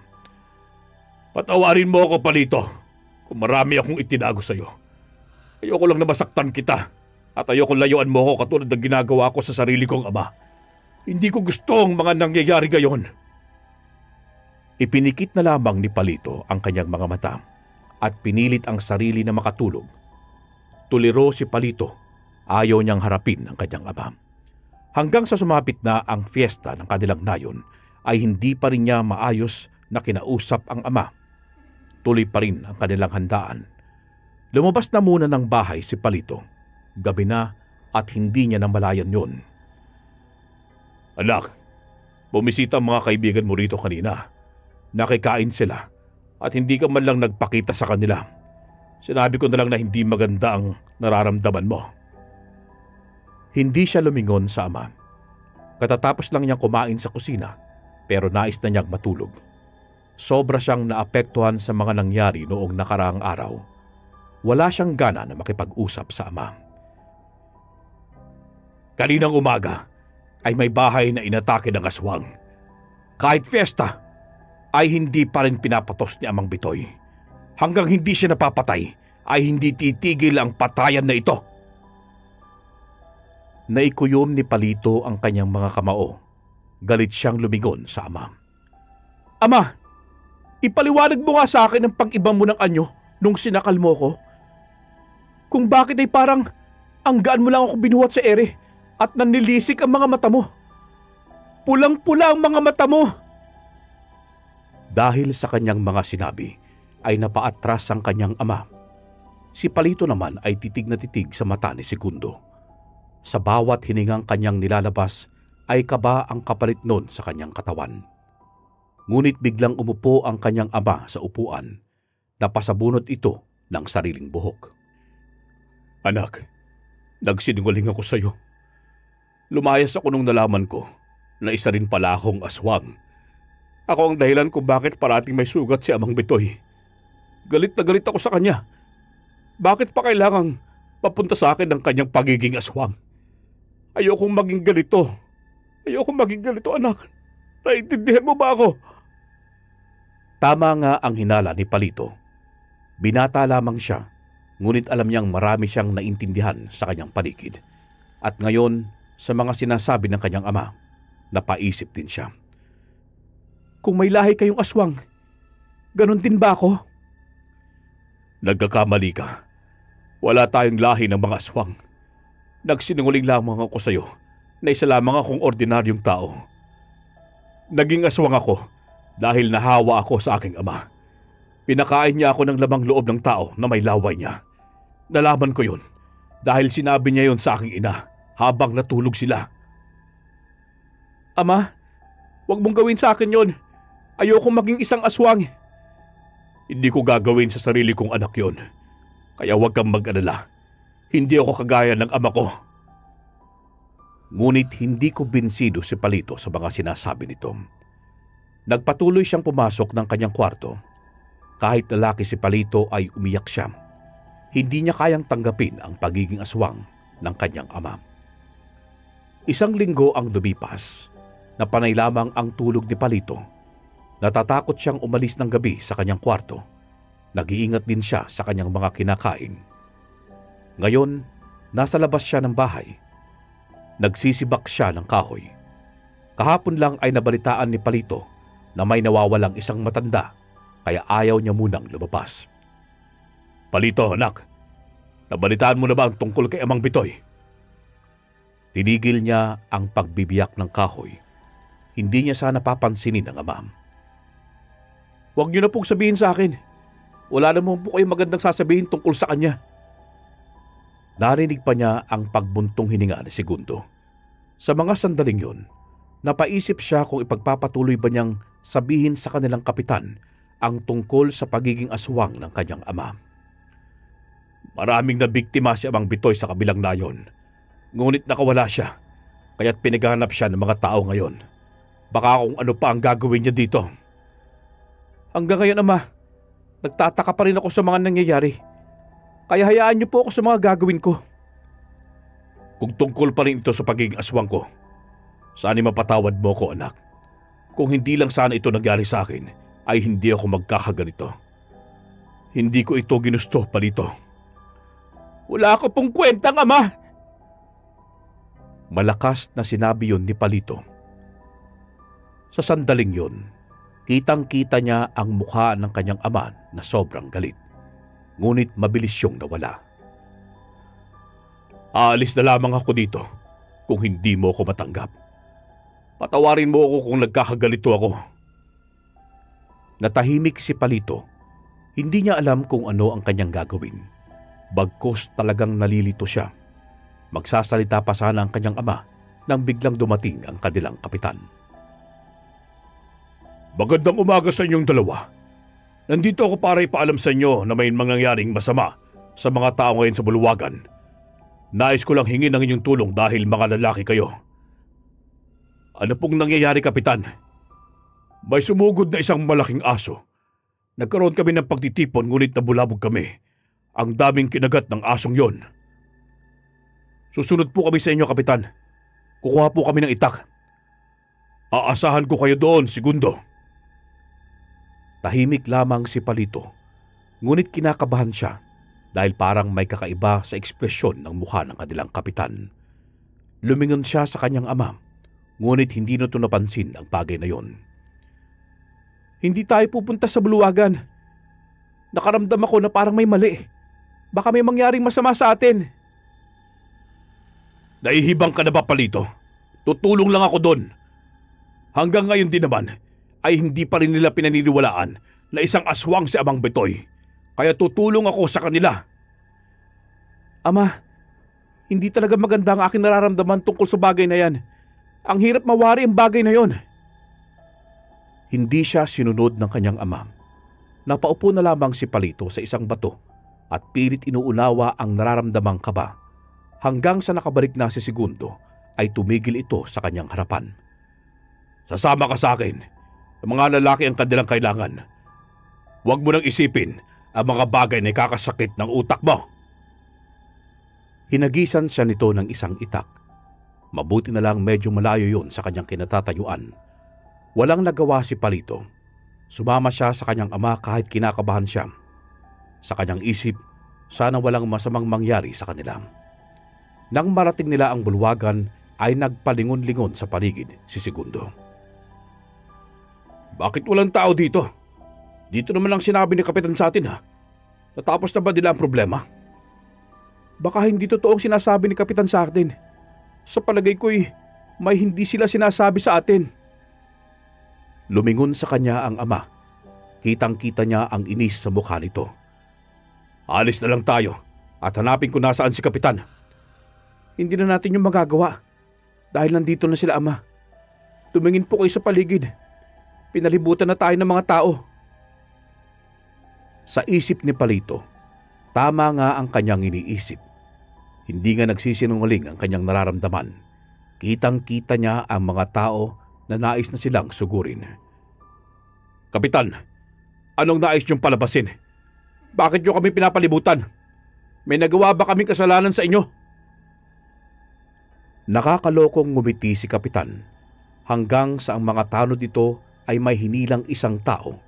Patawarin mo ako, Palito, kung marami akong itinago sa iyo. Ayoko lang na masaktan kita at ayoko layuan mo ako katulad ng ginagawa ko sa sarili kong ama. Hindi ko gusto ang mga nangyayari gayon. Ipinikit na lamang ni Palito ang kanyang mga mata at pinilit ang sarili na makatulog. Tuliro si Palito, ayaw niyang harapin ang kanyang ama. Hanggang sa sumapit na ang fiesta ng kanilang nayon, ay hindi pa rin niya maayos na kinausap ang ama. Tuloy pa rin ang kanilang handaan. Lumabas na muna ng bahay si Palito. Gabi na at hindi niya namalayan yon. Anak, bumisita ang mga kaibigan mo rito kanina. Nakikain sila at hindi ka man lang nagpakita sa kanila. Sinabi ko na lang na hindi maganda ang nararamdaman mo. Hindi siya lumingon sa ama. Katatapos lang niyang kumain sa kusina, pero nais na niyang matulog. Sobra siyang naapektuhan sa mga nangyari noong nakaraang araw. Wala siyang gana na makipag-usap sa ama. Kaninang umaga ay may bahay na inatake ng aswang. Kahit fiesta ay hindi pa rin pinapatos ni Amang Bitoy. Hanggang hindi siya napapatay ay hindi titigil ang patayan na ito. Naikuyom ni Palito ang kanyang mga kamao. Galit siyang lumingon sa ama. Ama, ipaliwanag mo nga sa akin ang pag-iba mo ng anyo nung sinakal mo ko. Kung bakit ay parang ang gaan mo lang ako binuhat sa ere at nanilisik ang mga mata mo. Pulang-pula ang mga mata mo. Dahil sa kanyang mga sinabi, ay napaatras ang kanyang ama. Si Palito naman ay titig na titig sa mata ni Segundo. Sa bawat hiningang kanyang nilalabas, ay kaba ang kapalit nun sa kanyang katawan. Ngunit biglang umupo ang kanyang ama sa upuan, napasabunot ito ng sariling buhok. Anak, nagsinungaling ako sa iyo. Lumayas ako nung nalaman ko na isa rin pala akong aswang. Ako ang dahilan kung bakit parating may sugat si Amang Bitoy. Galit na galit ako sa kanya. Bakit pa kailangang papunta sa akin ng kanyang pagiging aswang? Ayokong maging ganito. Ayokong maging ganito, anak. Naiintindihan mo ba ako? Tama nga ang hinala ni Palito. Binata lamang siya, ngunit alam niyang marami siyang naintindihan sa kanyang paligid. At ngayon, sa mga sinasabi ng kanyang ama, napaisip din siya. Kung may lahi kayong aswang, ganon din ba ako? Nagkakamali ka. Wala tayong lahi ng mga aswang. Nagsinungaling lamang ako sa iyo na isa lamang akong ordinaryong tao. Naging aswang ako dahil nahawa ako sa aking ama. Pinakain niya ako ng lamang loob ng tao na may laway niya. Nalaman ko yun dahil sinabi niya yun sa aking ina habang natulog sila. Ama, wag mong gawin sa akin yon. Ayokong maging isang aswang. Hindi ko gagawin sa sarili kong anak yon. Kaya huwag kang mag-alala. Hindi ako kagaya ng ama ko. Ngunit hindi ko binsido si Palito sa mga sinasabi nito. Nagpatuloy siyang pumasok ng kanyang kwarto. Kahit lalaki si Palito ay umiyak siya. Hindi niya kayang tanggapin ang pagiging aswang ng kanyang ama. Isang linggo ang lumipas. Napanay lamang ang tulog ni Palito. Natatakot siyang umalis ng gabi sa kanyang kwarto. Nag-iingat din siya sa kanyang mga kinakain. Ngayon, nasa labas siya ng bahay. Nagsisibak siya ng kahoy. Kahapon lang ay nabalitaan ni Palito na may nawawalang isang matanda, kaya ayaw niya munang lumabas. Palito, anak, nabalitaan mo na ba ang tungkol kay Amang Bitoy? Tinigil niya ang pagbibiyak ng kahoy. Hindi niya sana papansinin ang ama. Huwag niyo na pong sabihin sa akin. Wala naman po kayong magandang sasabihin tungkol sa kanya. Narinig pa niya ang pagbuntong hininga ni Segundo. Sa mga sandaling yun, napaisip siya kung ipagpapatuloy ba niyang sabihin sa kanilang kapitan ang tungkol sa pagiging aswang ng kanyang ama. Maraming nabiktima si Amang Bitoy sa kabilang nayon. Ngunit nakawala siya, kaya't pinaghahanap siya ng mga tao ngayon. Baka kung ano pa ang gagawin niya dito. Hanggang ngayon, ama, nagtataka pa rin ako sa mga nangyayari. Kaya hayaan niyo po ako sa mga gagawin ko. Kung tungkol pa rin ito sa pagiging aswang ko, sana'y mapatawad mo ko, anak. Kung hindi lang sana ito nangyari sa akin, ay hindi ako magkakaganito. Hindi ko ito ginusto, Palito. Wala ka pong kwentang, ama! Malakas na sinabi yun ni Palito. Sa sandaling yun, kitang-kita niya ang mukha ng kanyang ama na sobrang galit. Ngunit mabilis siyang nawala. Aalis na lamang ako dito kung hindi mo ako matanggap. Patawarin mo ako kung nagkakagalito ako. Natahimik si Palito. Hindi niya alam kung ano ang kanyang gagawin. Bagkus talagang nalilito siya. Magsasalita pa sana ang kanyang ama nang biglang dumating ang kanilang kapitan. Magandang umaga sa inyong dalawa. Nandito ako para ipaalam sa inyo na may mangyayaring masama sa mga tao ngayon sa Buluwagan. Nais ko lang hingin ang inyong tulong dahil mga lalaki kayo. Ano pong nangyayari, Kapitan? May sumugod na isang malaking aso. Nagkaroon kami ng pagtitipon ngunit nabulabog kami. Ang daming kinagat ng asong yon. Susunod po kami sa inyo, Kapitan. Kukuha po kami ng itak. Aasahan ko kayo doon, Segundo. Tahimik lamang si Palito, ngunit kinakabahan siya dahil parang may kakaiba sa ekspresyon ng mukha ng kanilang kapitan. Lumingon siya sa kanyang ama, ngunit hindi nito napansin ang bagay na yon. Hindi tayo pupunta sa buluwagan. Nakaramdam ako na parang may mali. Baka may mangyaring masama sa atin. Naihibang ka na ba, Palito? Tutulong lang ako doon. Hanggang ngayon din naman ay hindi pa rin nila pinaniniwalaan na isang aswang si Amang Bitoy. Kaya tutulong ako sa kanila. Ama, hindi talaga maganda ang aking nararamdaman tungkol sa bagay na yan. Ang hirap mawari ang bagay na yon. Hindi siya sinunod ng kanyang ama. Napaupo na lamang si Palito sa isang bato at pilit inuunawa ang nararamdamang kaba. Hanggang sa nakabalik na si Segundo ay tumigil ito sa kanyang harapan. Sasama ka sa akin. Ang mga lalaki ang kanilang kailangan. Huwag mo nang isipin ang mga bagay na ikakasakit ng utak mo. Hinagisan siya nito ng isang itak. Mabuti na lang medyo malayo yun sa kanyang kinatatayuan. Walang nagawa si Palito. Sumama siya sa kanyang ama kahit kinakabahan siya. Sa kanyang isip, sana walang masamang mangyari sa kanila. Nang marating nila ang bulwagan, ay nagpalingon-lingon sa paligid si Segundo. Bakit walang tao dito? Dito naman ang sinabi ni Kapitan sa atin, ha? Natapos na ba nila ang problema? Baka hindi totoong sinasabi ni Kapitan sa atin. Sa palagay ko'y may hindi sila sinasabi sa atin. Lumingon sa kanya ang ama. Kitang-kita niya ang inis sa mukha nito. Alis na lang tayo at hanapin ko nasaan si Kapitan. Hindi na natin yung magagawa dahil nandito na sila, ama. Tumingin po kayo sa paligid. Pinalibutan na tayo ng mga tao. Sa isip ni Palito, tama nga ang kanyang iniisip. Hindi nga nagsisinungaling ang kanyang nararamdaman. Kitang-kita niya ang mga tao na nais na silang sugurin. Kapitan, anong nais niyong palabasin? Bakit niyo kami pinapalibutan? May nagawa ba kaming kasalanan sa inyo? Nakakalokong ngumiti si Kapitan hanggang sa ang mga tanod dito ay may hinilang isang tao.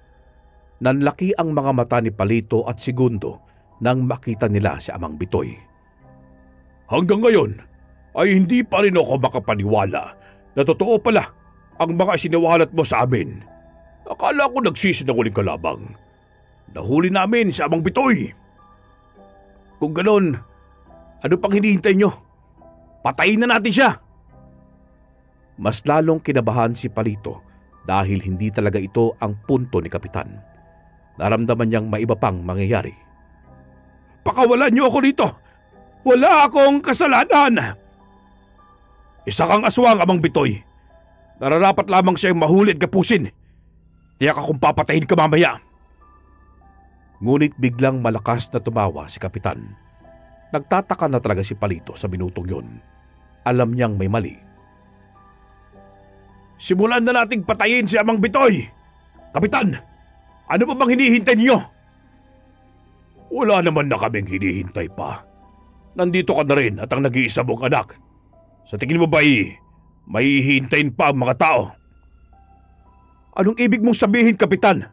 Nanlaki ang mga mata ni Palito at Segundo nang makita nila si Amang Bitoy. Hanggang ngayon ay hindi pa rin ako makapaniwala na totoo pala ang mga sinawalat mo sa amin. Akala ko nagsisinungaling ka lamang. Nahuli namin si Amang Bitoy. Kung ganon, ano pang hinihintay nyo? Patayin na natin siya! Mas lalong kinabahan si Palito dahil hindi talaga ito ang punto ni Kapitan. Naramdaman niyang may iba pang mangyayari. Pakawalan niyo ako dito! Wala akong kasalanan! Isa kang aswang, Amang Bitoy. Nararapat lamang siyang mahuli at kapusin. Tiyak akong papatayin ka mamaya. Ngunit biglang malakas na tumawa si Kapitan. Nagtataka na talaga si Palito sa minutong yun. Alam niyang may mali. Simulan na nating patayin si Amang Bitoy! Kapitan, ano pa bang hinihintay niyo? Wala naman na kaming hinihintay pa. Nandito ka na rin at ang nag-iisa mong anak. Sa tingin mo ba'y may hihintayin pa ang mga tao? Anong ibig mong sabihin, Kapitan?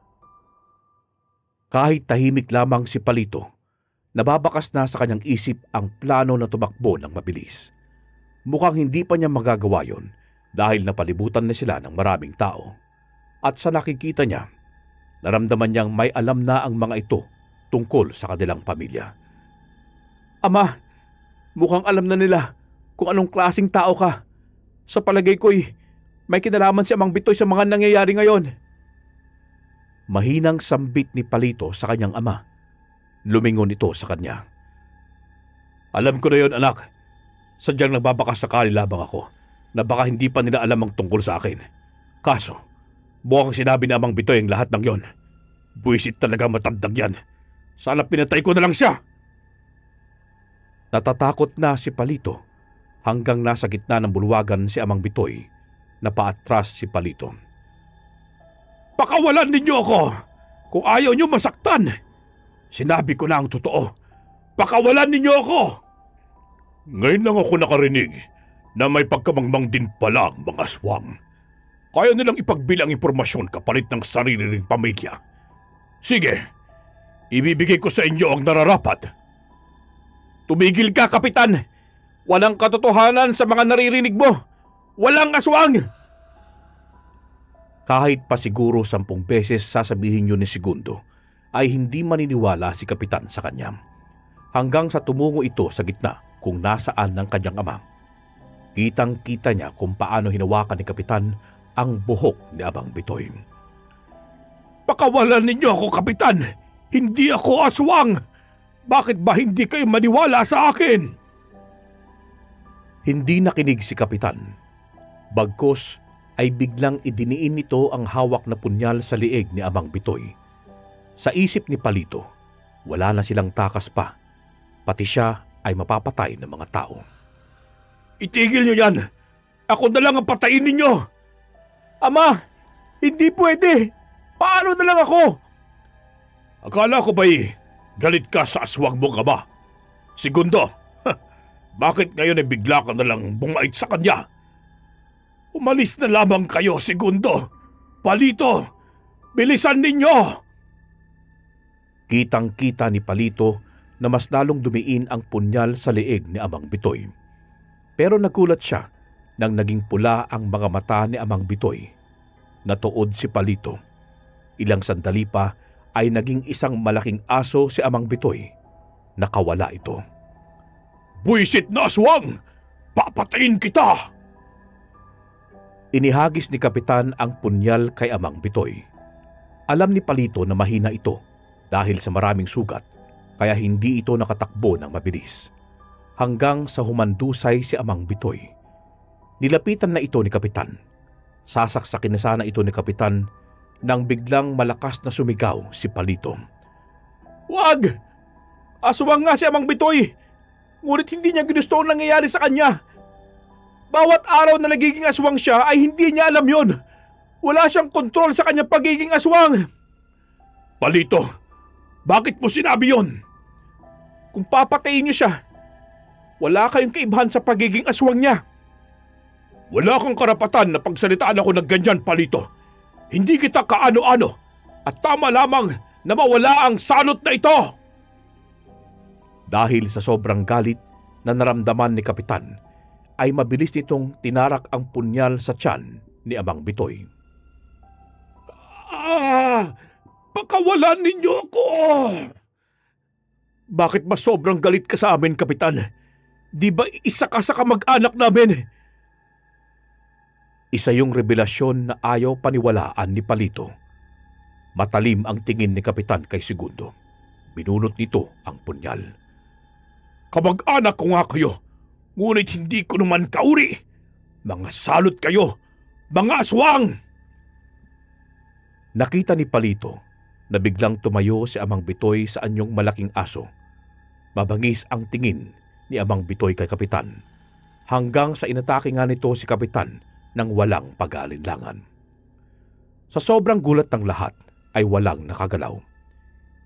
Kahit tahimik lamang si Palito, nababakas na sa kanyang isip ang plano na tumakbo ng mabilis. Mukhang hindi pa niya magagawa yon dahil napalibutan na sila ng maraming tao. At sa nakikita niya, naramdaman niyang may alam na ang mga ito tungkol sa kanilang pamilya. Ama, mukhang alam na nila kung anong klaseng tao ka. Sa palagay ko'y may kinalaman si Amang Bitoy sa mga nangyayari ngayon. Mahinang sambit ni Palito sa kanyang ama. Lumingon ito sa kanya. Alam ko na yon, anak. Sadyang nagbabakas sakali lamang ako na baka hindi pa nila alam ang tungkol sa akin. Kaso, mukhang sinabi ni Amang Bitoy ang lahat ng yon. Buwisit talaga matandag yan. Sana pinatay ko na lang siya. Natatakot na si Palito hanggang nasa gitna ng bulwagan si Amang Bitoy. Napaatras si Palito. Pakawalan ninyo ako! Kung ayaw nyo masaktan, sinabi ko na ang totoo. Pakawalan ninyo ako! Ngayon lang ako nakarinig na may pagkamangmang din pala ang mga aswang. Kaya nilang ipagbilang impormasyon kapalit ng sarili ring pamilya. Sige, ibibigay ko sa inyo ang nararapat. Tumigil ka, Kapitan! Walang katotohanan sa mga naririnig mo! Walang aswang! Kahit pa siguro 10 beses sasabihin yun ni Segundo, ay hindi maniniwala si Kapitan sa kanya. Hanggang sa tumungo ito sa gitna kung nasaan ang kanyang ama. Kitang-kita niya kung paano hinawakan ni Kapitan ang buhok ni Amang Bitoy. Pakawalan ninyo ako, Kapitan! Hindi ako aswang! Bakit ba hindi kayo maniwala sa akin? Hindi nakinig si Kapitan. Bagkus ay biglang idiniin nito ang hawak na punyal sa liig ni Amang Bitoy. Sa isip ni Palito, wala na silang takas pa. Pati siya ay mapapatay ng mga tao. Itigil niyo yan! Ako na lang ang patayin ninyo! Ama, hindi pwede! Paano na lang ako? Akala ko ba'y galit ka sa aswang mong ama? Segundo, bakit ngayon ay bigla ka na lang bumait sa kanya? Umalis na lamang kayo, Segundo! Palito, bilisan ninyo! Kitang-kita ni Palito na mas lalong dumiin ang punyal sa liig ni Amang Bitoy. Pero nagulat siya nang naging pula ang mga mata ni Amang Bitoy. Natuod si Palito. Ilang sandali pa ay naging isang malaking aso si Amang Bitoy. Nakawala ito. Buisit na aswang! Papatayin kita! Inihagis ni Kapitan ang punyal kay Amang Bitoy. Alam ni Palito na mahina ito dahil sa maraming sugat, kaya hindi ito nakatakbo ng mabilis. Hanggang sa humandusay si Amang Bitoy. Nilapitan na ito ni Kapitan. Sasaksakin na sana ito ni Kapitan nang biglang malakas na sumigaw si Palito. Wag! Aswang nga si Amang Bitoy! Ngunit hindi niya ginusto ang nangyayari sa kanya. Bawat araw na nagiging aswang siya ay hindi niya alam yon. Wala siyang kontrol sa kanyang pagiging aswang. Palito, bakit mo sinabi yon? Kung papatayin niyo siya, wala kayong kaibahan sa pagiging aswang niya. Wala kang karapatan na pagsalitaan ako ng ganyan, Palito. Hindi kita kaano-ano at tama lamang na mawala ang salot na ito. Dahil sa sobrang galit na naramdaman ni Kapitan, ay mabilis nitong tinarak ang punyal sa tiyan ni Amang Bitoy. Pakawalan ninyo ako! Bakit ba sobrang galit ka sa amin, Kapitan? Di ba isa ka sa kamag-anak namin? Isa yung revelasyon na ayaw paniwalaan ni Palito. Matalim ang tingin ni Kapitan kay Segundo. Binunot nito ang punyal. Kamag-anak ko nga kayo, ngunit hindi ko naman kauri. Mga salot kayo, mga aswang! Nakita ni Palito na biglang tumayo si Amang Bitoy sa anyong malaking aso. Mabangis ang tingin ni Amang Bitoy kay Kapitan, hanggang sa inatake nga nito si Kapitan nang walang pag-aalinlangan. Sa sobrang gulat ng lahat ay walang nakagalaw.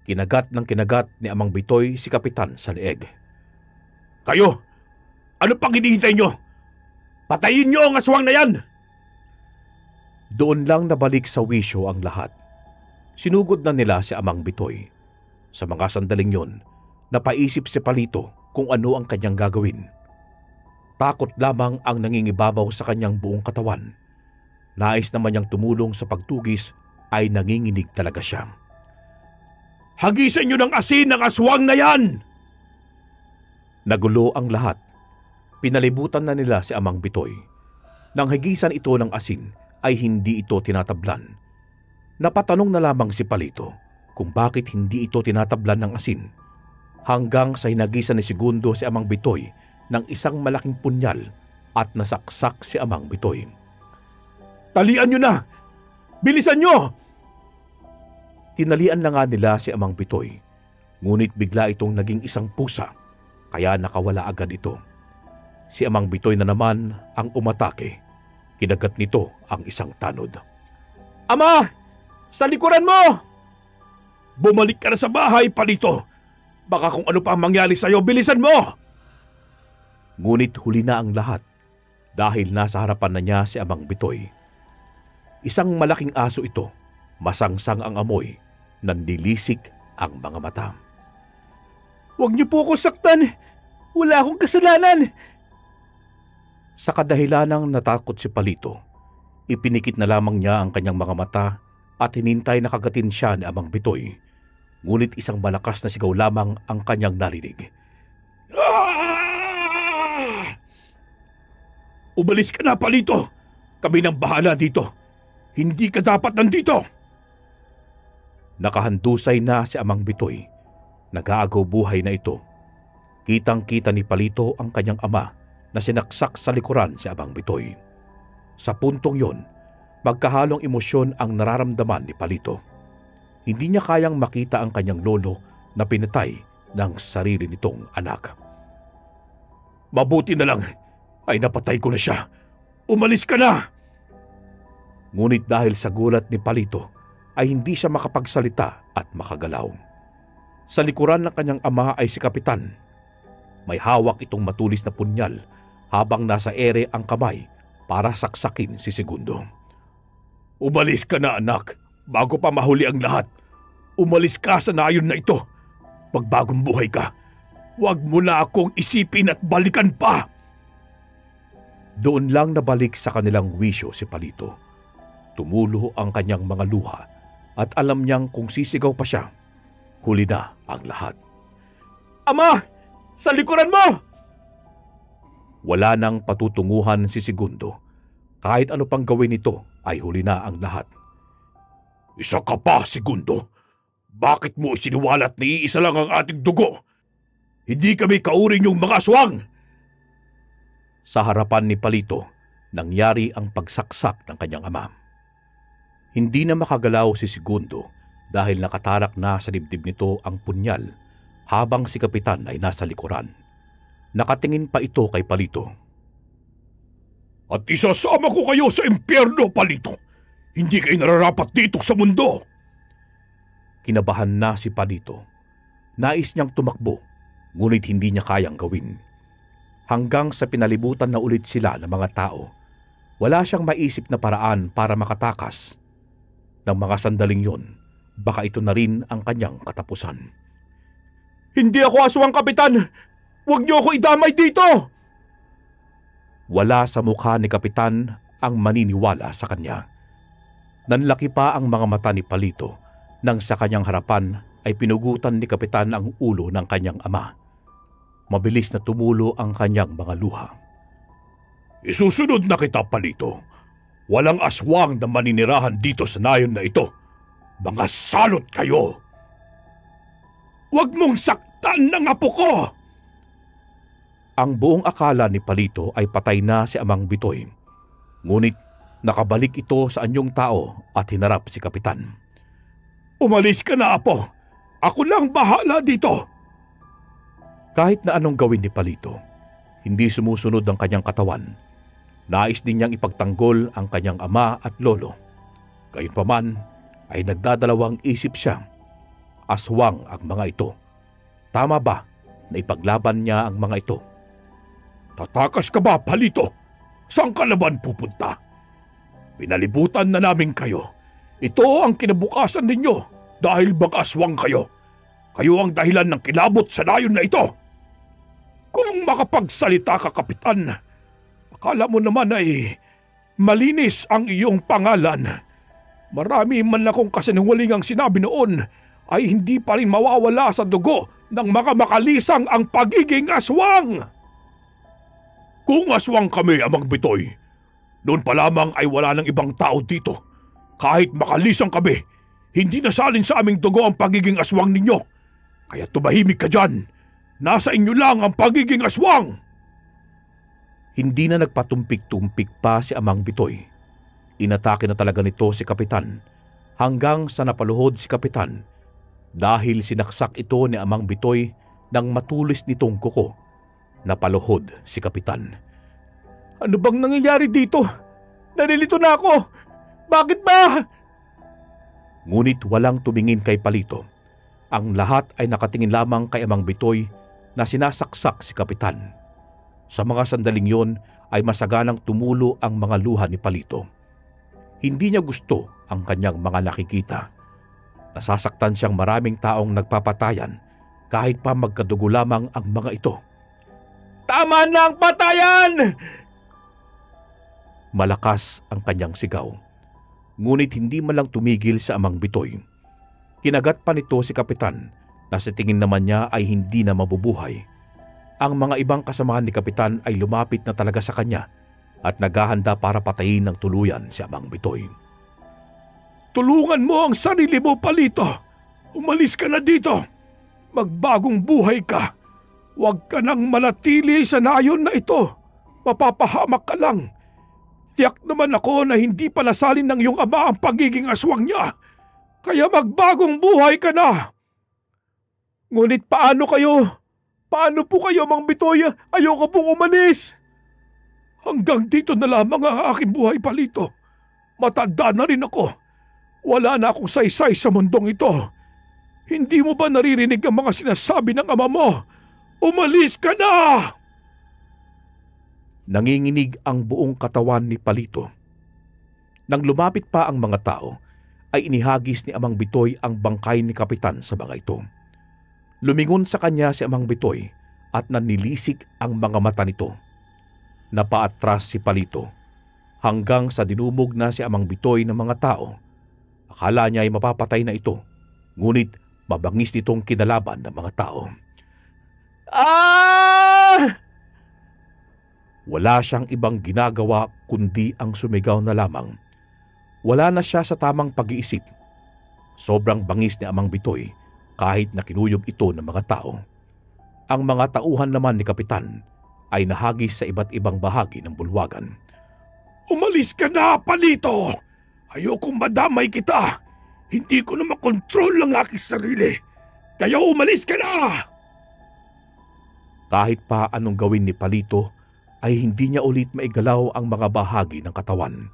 Kinagat ng kinagat ni Amang Bitoy si Kapitan sa leeg. Kayo! Ano pang hinihintay nyo? Patayin nyo ang aswang na yan! Doon lang nabalik sa wisyo ang lahat. Sinugod na nila si Amang Bitoy. Sa mga sandaling yon, napaisip si Palito kung ano ang kanyang gagawin. Takot lamang ang nangingibabaw sa kanyang buong katawan. Nais naman niyang tumulong sa pagtugis ay nanginginig talaga siya. Hagisan nyo ng asin ang aswang na yan! Nagulo ang lahat. Pinalibutan na nila si Amang Bitoy. Nang higisan ito ng asin ay hindi ito tinatablan. Napatanong na lamang si Palito kung bakit hindi ito tinatablan ng asin, hanggang sa hinagisan ni Segundo si Amang Bitoy ng isang malaking punyal at nasaksak si Amang Bitoy. Talian nyo na! Bilisan nyo! Tinalian na nga nila si Amang Bitoy, ngunit bigla itong naging isang pusa, kaya nakawala agad ito. Si Amang Bitoy na naman ang umatake. Kinagat nito ang isang tanod. Ama! Sa likuran mo! Bumalik ka na sa bahay, Palito! Baka kung ano pa ang mangyari sa'yo, bilisan mo! Ngunit huli na ang lahat dahil nasa harapan na niya si Amang Bitoy. Isang malaking aso ito, masangsang ang amoy, nandilisik ang mga mata. Huwag niyo po ako saktan! Wala akong kasalanan! Sa kadahilanang natakot si Palito, ipinikit na lamang niya ang kanyang mga mata at hinintay na kagatin siya ni Amang Bitoy. Ngunit isang malakas na sigaw lamang ang kanyang narinig. Ah! Umalis ka na, Palito! Kami nang bahala dito. Hindi ka dapat nandito! Nakahandusay na si Amang Bitoy. Nag-aagaw buhay na ito. Kitang-kita ni Palito ang kanyang ama na sinaksak sa likuran si Amang Bitoy. Sa puntong yon, magkahalong emosyon ang nararamdaman ni Palito. Hindi niya kayang makita ang kanyang lolo na pinatay ng sarili nitong anak. Mabuti na lang ay napatay ko na siya. Umalis ka na! Ngunit dahil sa gulat ni Palito ay hindi siya makapagsalita at makagalaw. Sa likuran ng kanyang ama ay si Kapitan. May hawak itong matulis na punyal habang nasa ere ang kamay para saksakin si Segundo. Umalis ka na, anak, bago pa mahuli ang lahat. Umalis ka sa nayon na ito. Magbagong buhay ka. Huwag mo na akong isipin at balikan pa. Doon lang nabalik sa kanilang wisyo si Palito. Tumulo ang kanyang mga luha at alam niyang kung sisigaw pa siya, huli na ang lahat. Ama! Sa likuran mo! Wala nang patutunguhan si Segundo. Kahit ano pang gawin nito ay huli na ang lahat. Isa ka pa, Segundo. Bakit mo siniwalat na iisa lang ang ating dugo? Hindi kami kauring yung mga aswang! Sa harapan ni Palito, nangyari ang pagsaksak ng kanyang ama. Hindi na makagalaw si Segundo dahil nakatarak na sa dibdib nito ang punyal habang si Kapitan ay nasa likuran. Nakatingin pa ito kay Palito. At isasama ko kayo sa impyerno, Palito. Hindi kayo nararapat dito sa mundo. Kinabahan na si Palito. Nais niyang tumakbo, ngunit hindi niya kayang gawin. Hanggang sa pinalibutan na ulit sila ng mga tao, wala siyang maisip na paraan para makatakas. Nang mga sandaling yon, baka ito na rin ang kanyang katapusan. Hindi ako aswang, Kapitan! Huwag niyo ako idamay dito! Wala sa mukha ni Kapitan ang maniniwala sa kanya. Nanlaki pa ang mga mata ni Palito nang sa kanyang harapan ay pinugutan ni Kapitan ang ulo ng kanyang ama. Mabilis na tumulo ang kanyang mga luha. Isusunod na kita, Palito. Walang aswang na maninirahan dito sa nayon na ito. Mga salot kayo! Huwag mong saktan ng apo ko! Ang buong akala ni Palito ay patay na si Amang Bitoy. Ngunit nakabalik ito sa anyong tao at hinarap si Kapitan. Umalis ka na, apo! Ako lang bahala dito! Kahit na anong gawin ni Palito, hindi sumusunod ang kanyang katawan. Nais din niyang ipagtanggol ang kanyang ama at lolo. Gayunpaman ay nagdadalawang isip siya. Aswang ang mga ito. Tama ba na ipaglaban niya ang mga ito? Tatakas ka ba, Palito? Saan ka naman pupunta? Pinalibutan na namin kayo. Ito ang kinabukasan ninyo dahil mag-aswang kayo. Kayo ang dahilan ng kilabot sa nayon na ito. Kung makapagsalita ka, Kapitan, akala mo naman ay malinis ang iyong pangalan. Marami man akong kasinungaling ang sinabi noon ay hindi pa rin mawawala sa dugo ng mga makalisang ang pagiging aswang. Kung aswang kami, Amang Bitoy, noon pa lamang ay wala ng ibang tao dito. Kahit makalisang kami, hindi nasalin sa aming dugo ang pagiging aswang ninyo. Kaya tumahimik ka dyan. Nasa inyo lang ang pagiging aswang. Hindi na nagpatumpik-tumpik pa si Amang Bitoy. Inatake na talaga nito si Kapitan hanggang sa napaluhod si Kapitan dahil sinaksak ito ni Amang Bitoy ng matulis nitong kuko. Napaluhod si Kapitan. Ano bang nangyayari dito? Nalilito na ako! Bakit ba? Ngunit walang tumingin kay Palito. Ang lahat ay nakatingin lamang kay Amang Bitoy na sinasaksak si Kapitan. Sa mga sandaling yon ay masaganang tumulo ang mga luha ni Palito. Hindi niya gusto ang kanyang mga nakikita. Nasasaktan siyang maraming taong nagpapatayan kahit pa magkadugo lamang ang mga ito. Tama na ang patayan! Malakas ang kanyang sigaw. Ngunit hindi man lang tumigil sa Amang Bitoy. Kinagat pa nito si Kapitan na sa tingin naman niya ay hindi na mabubuhay. Ang mga ibang kasamahan ni Kapitan ay lumapit na talaga sa kanya at naghahanda para patayin ng tuluyan si Amang Bitoy. Tulungan mo ang sarili mo, Palito. Umalis ka na dito. Magbagong buhay ka. Huwag ka nang manatili sa nayon na ito. Mapapahamak ka lang. Tiyak naman ako na hindi pa nasalin ng iyong ama ang pagiging aswang niya. Kaya magbagong buhay ka na. Ngunit paano kayo? Paano po kayo, Mang Bitoy? Ayoko pong umalis. Hanggang dito na lamang ang aking buhay, Palito. Matanda na rin ako. Wala na akong saysay sa mundong ito. Hindi mo ba naririnig ang mga sinasabi ng ama mo? Umalis ka na! Nanginginig ang buong katawan ni Palito. Nang lumapit pa ang mga tao, ay inihagis ni Amang Bitoy ang bangkay ni Kapitan sa mga ito. Lumingon sa kanya si Amang Bitoy at nanilisik ang mga mata nito. Napaatras si Palito hanggang sa dinumog na si Amang Bitoy ng mga tao. Akala niya ay mapapatay na ito, ngunit mabangis nitong kinalaban ng mga tao. Ah! Wala siyang ibang ginagawa kundi ang sumigaw na lamang. Wala na siya sa tamang pag-iisip. Sobrang bangis ni Amang Bitoy kahit na kinuyog ito ng mga tao. Ang mga tauhan naman ni Kapitan ay nahagis sa iba't ibang bahagi ng bulwagan. Umalis ka na, Palito! Ayokong madamay kita. Hindi ko na makontrol ang aking sarili. Kaya umalis ka na! Kahit pa anong gawin ni Palito, ay hindi niya ulit maigalaw ang mga bahagi ng katawan.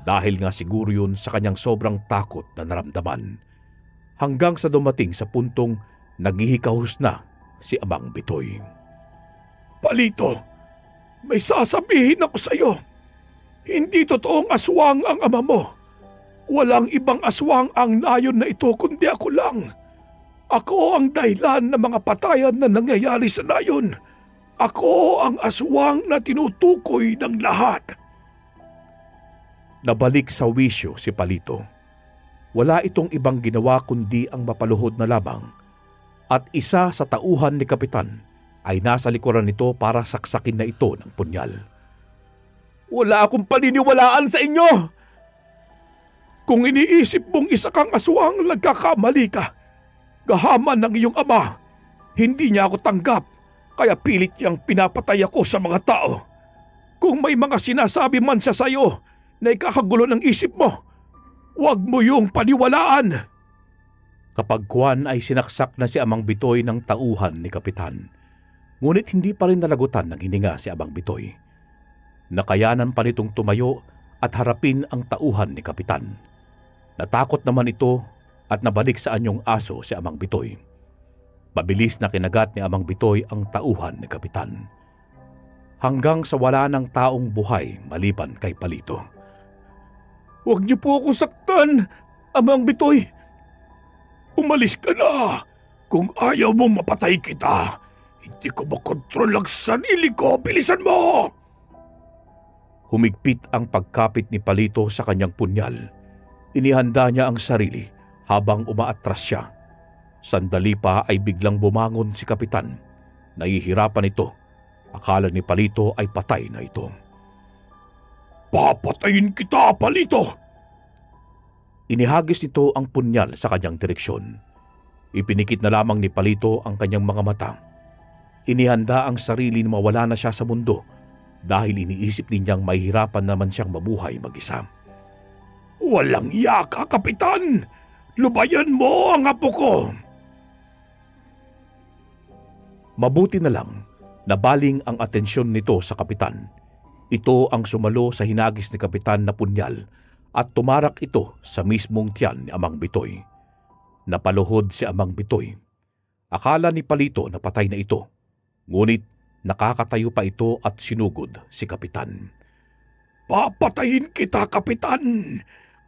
Dahil nga siguro yun sa kanyang sobrang takot na naramdaman. Hanggang sa dumating sa puntong naghihikahus na si Amang Bitoy. Palito, may sasabihin ako sa iyo. Hindi totoong aswang ang ama mo. Walang ibang aswang ang nayon na ito kundi ako lang. Ako ang dahilan ng mga patayan na nangyayari sa nayon. Ako ang aswang na tinutukoy ng lahat. Nabalik sa wisyo si Palito. Wala itong ibang ginawa kundi ang mapaluhod na lamang. At isa sa tauhan ni Kapitan ay nasa likuran nito para saksakin na ito ng punyal. Wala akong paniniwalaan sa inyo! Kung iniisip mong isa kang aswang, nagkakamali ka. Gahaman ng iyong ama. Hindi niya ako tanggap, kaya pilit niyang pinapatay ako sa mga tao. Kung may mga sinasabi man siya sa iyo na ikakagulo ng isip mo, huwag mo yung paniwalaan. Kapag kuwan ay sinaksak na si Amang Bitoy ng tauhan ni Kapitan. Ngunit hindi pa rin nalagutan ng hininga si Amang Bitoy. Nakayanan pa nitong tumayo at harapin ang tauhan ni Kapitan. Natakot naman ito at nabalik sa anyong aso si Amang Bitoy. Mabilis na kinagat ni Amang Bitoy ang tauhan ni Kapitan. Hanggang sa wala ng taong buhay maliban kay Palito. Huwag niyo po akong saktan, Amang Bitoy. Umalis ka na. Kung ayaw mong mapatay kita, hindi ko makontrol ang sarili ko. Bilisan mo! Humigpit ang pagkapit ni Palito sa kanyang punyal. Inihanda niya ang sarili habang umaatras siya. Sandali pa ay biglang bumangon si Kapitan. Nahihirapan ito. Akala ni Palito ay patay na ito. Papatayin kita, Palito! Inihagis nito ang punyal sa kanyang direksyon. Ipinikit na lamang ni Palito ang kanyang mga mata. Inihanda ang sarili na mawala na siya sa mundo dahil iniisip din niyang mahihirapan naman siyang mabuhay mag-isa. Walang iya ka, Kapitan! Lubayan mo ang apo ko! Mabuti na lang na baling ang atensyon nito sa Kapitan. Ito ang sumalo sa hinagis ni Kapitan na punyal at tumarak ito sa mismong tiyan ni Amang Bitoy. Napaluhod si Amang Bitoy. Akala ni Palito na patay na ito, ngunit nakakatayo pa ito at sinugod si Kapitan. Papatayin kita, Kapitan!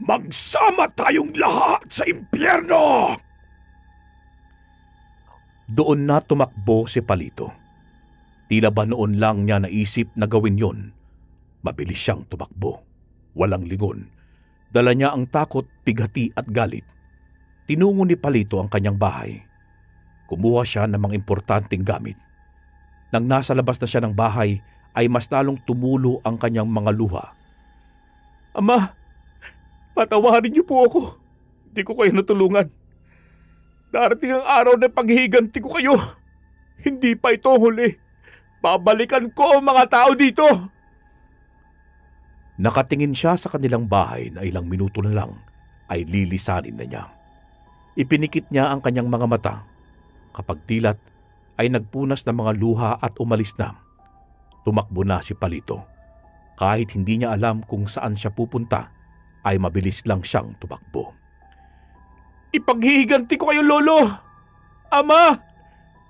Magsama tayong lahat sa impyerno! Doon na tumakbo si Palito. Tila ba noon lang niya naisip na gawin yon? Mabilis siyang tumakbo. Walang lingon. Dala niya ang takot, pighati at galit. Tinungo ni Palito ang kanyang bahay. Kumuha siya ng mga importanteng gamit. Nang nasa labas na siya ng bahay, ay mas lalong tumulo ang kanyang mga luha. Ama, patawarin niyo po ako. Hindi ko kayo natulungan. Darating ang araw na paghihiganti ko kayo. Hindi pa ito huli. Babalikan ko ang mga tao dito. Nakatingin siya sa kanilang bahay na ilang minuto na lang ay lilisanin na niya. Ipinikit niya ang kanyang mga mata. Kapag tilat ay nagpunas ng mga luha at umalis na. Tumakbo na si Palito. Kahit hindi niya alam kung saan siya pupunta, ay mabilis lang siyang tumakbo. Ipaghihiganti ko kayo, Lolo! Ama!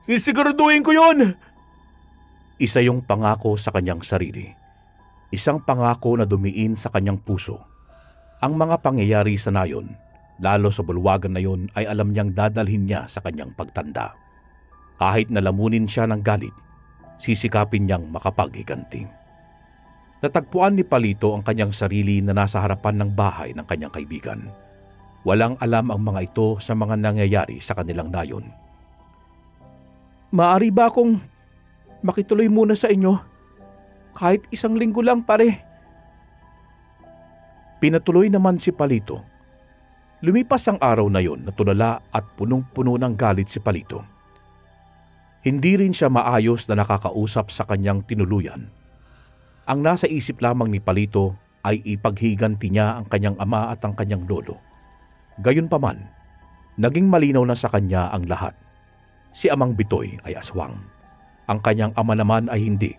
Sisiguraduhin ko yun! Isa yung pangako sa kanyang sarili. Isang pangako na dumiin sa kanyang puso. Ang mga pangyayari sa nayon, lalo sa bulwagan na yon, ay alam niyang dadalhin niya sa kanyang pagtanda. Kahit nalamunin siya ng galit, sisikapin niyang makapaghiganti. Natagpuan ni Palito ang kanyang sarili na nasa harapan ng bahay ng kanyang kaibigan. Walang alam ang mga ito sa mga nangyayari sa kanilang nayon. Maaari ba akong makituloy muna sa inyo? Kahit isang linggo lang, pare. Pinatuloy naman si Palito. Lumipas ang araw na yon na tulala at punong-puno ng galit si Palito. Hindi rin siya maayos na nakakausap sa kanyang tinuluyan. Ang nasa isip lamang ni Palito ay ipaghiganti niya ang kanyang ama at ang kanyang lolo. Gayunpaman, naging malinaw na sa kanya ang lahat. Si Amang Bitoy ay aswang. Ang kanyang ama naman ay hindi.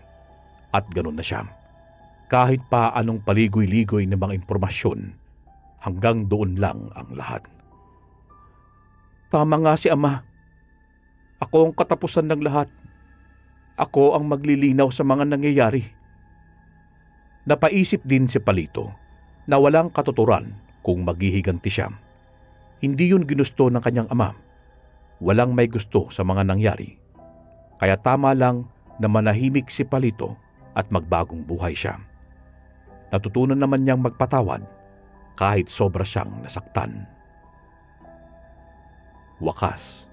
At ganun na siya. Kahit pa anong paligoy-ligoy ng mga impormasyon, hanggang doon lang ang lahat. Tama nga si Ama. Ako ang katapusan ng lahat. Ako ang maglilinaw sa mga nangyayari. Napaisip din si Palito na walang katuturan kung maghihiganti siya. Hindi yun ginusto ng kanyang ama. Walang may gusto sa mga nangyari. Kaya tama lang na manahimik si Palito at magbagong buhay siya. Natutunan naman niyang magpatawad kahit sobra siyang nasaktan. Wakas.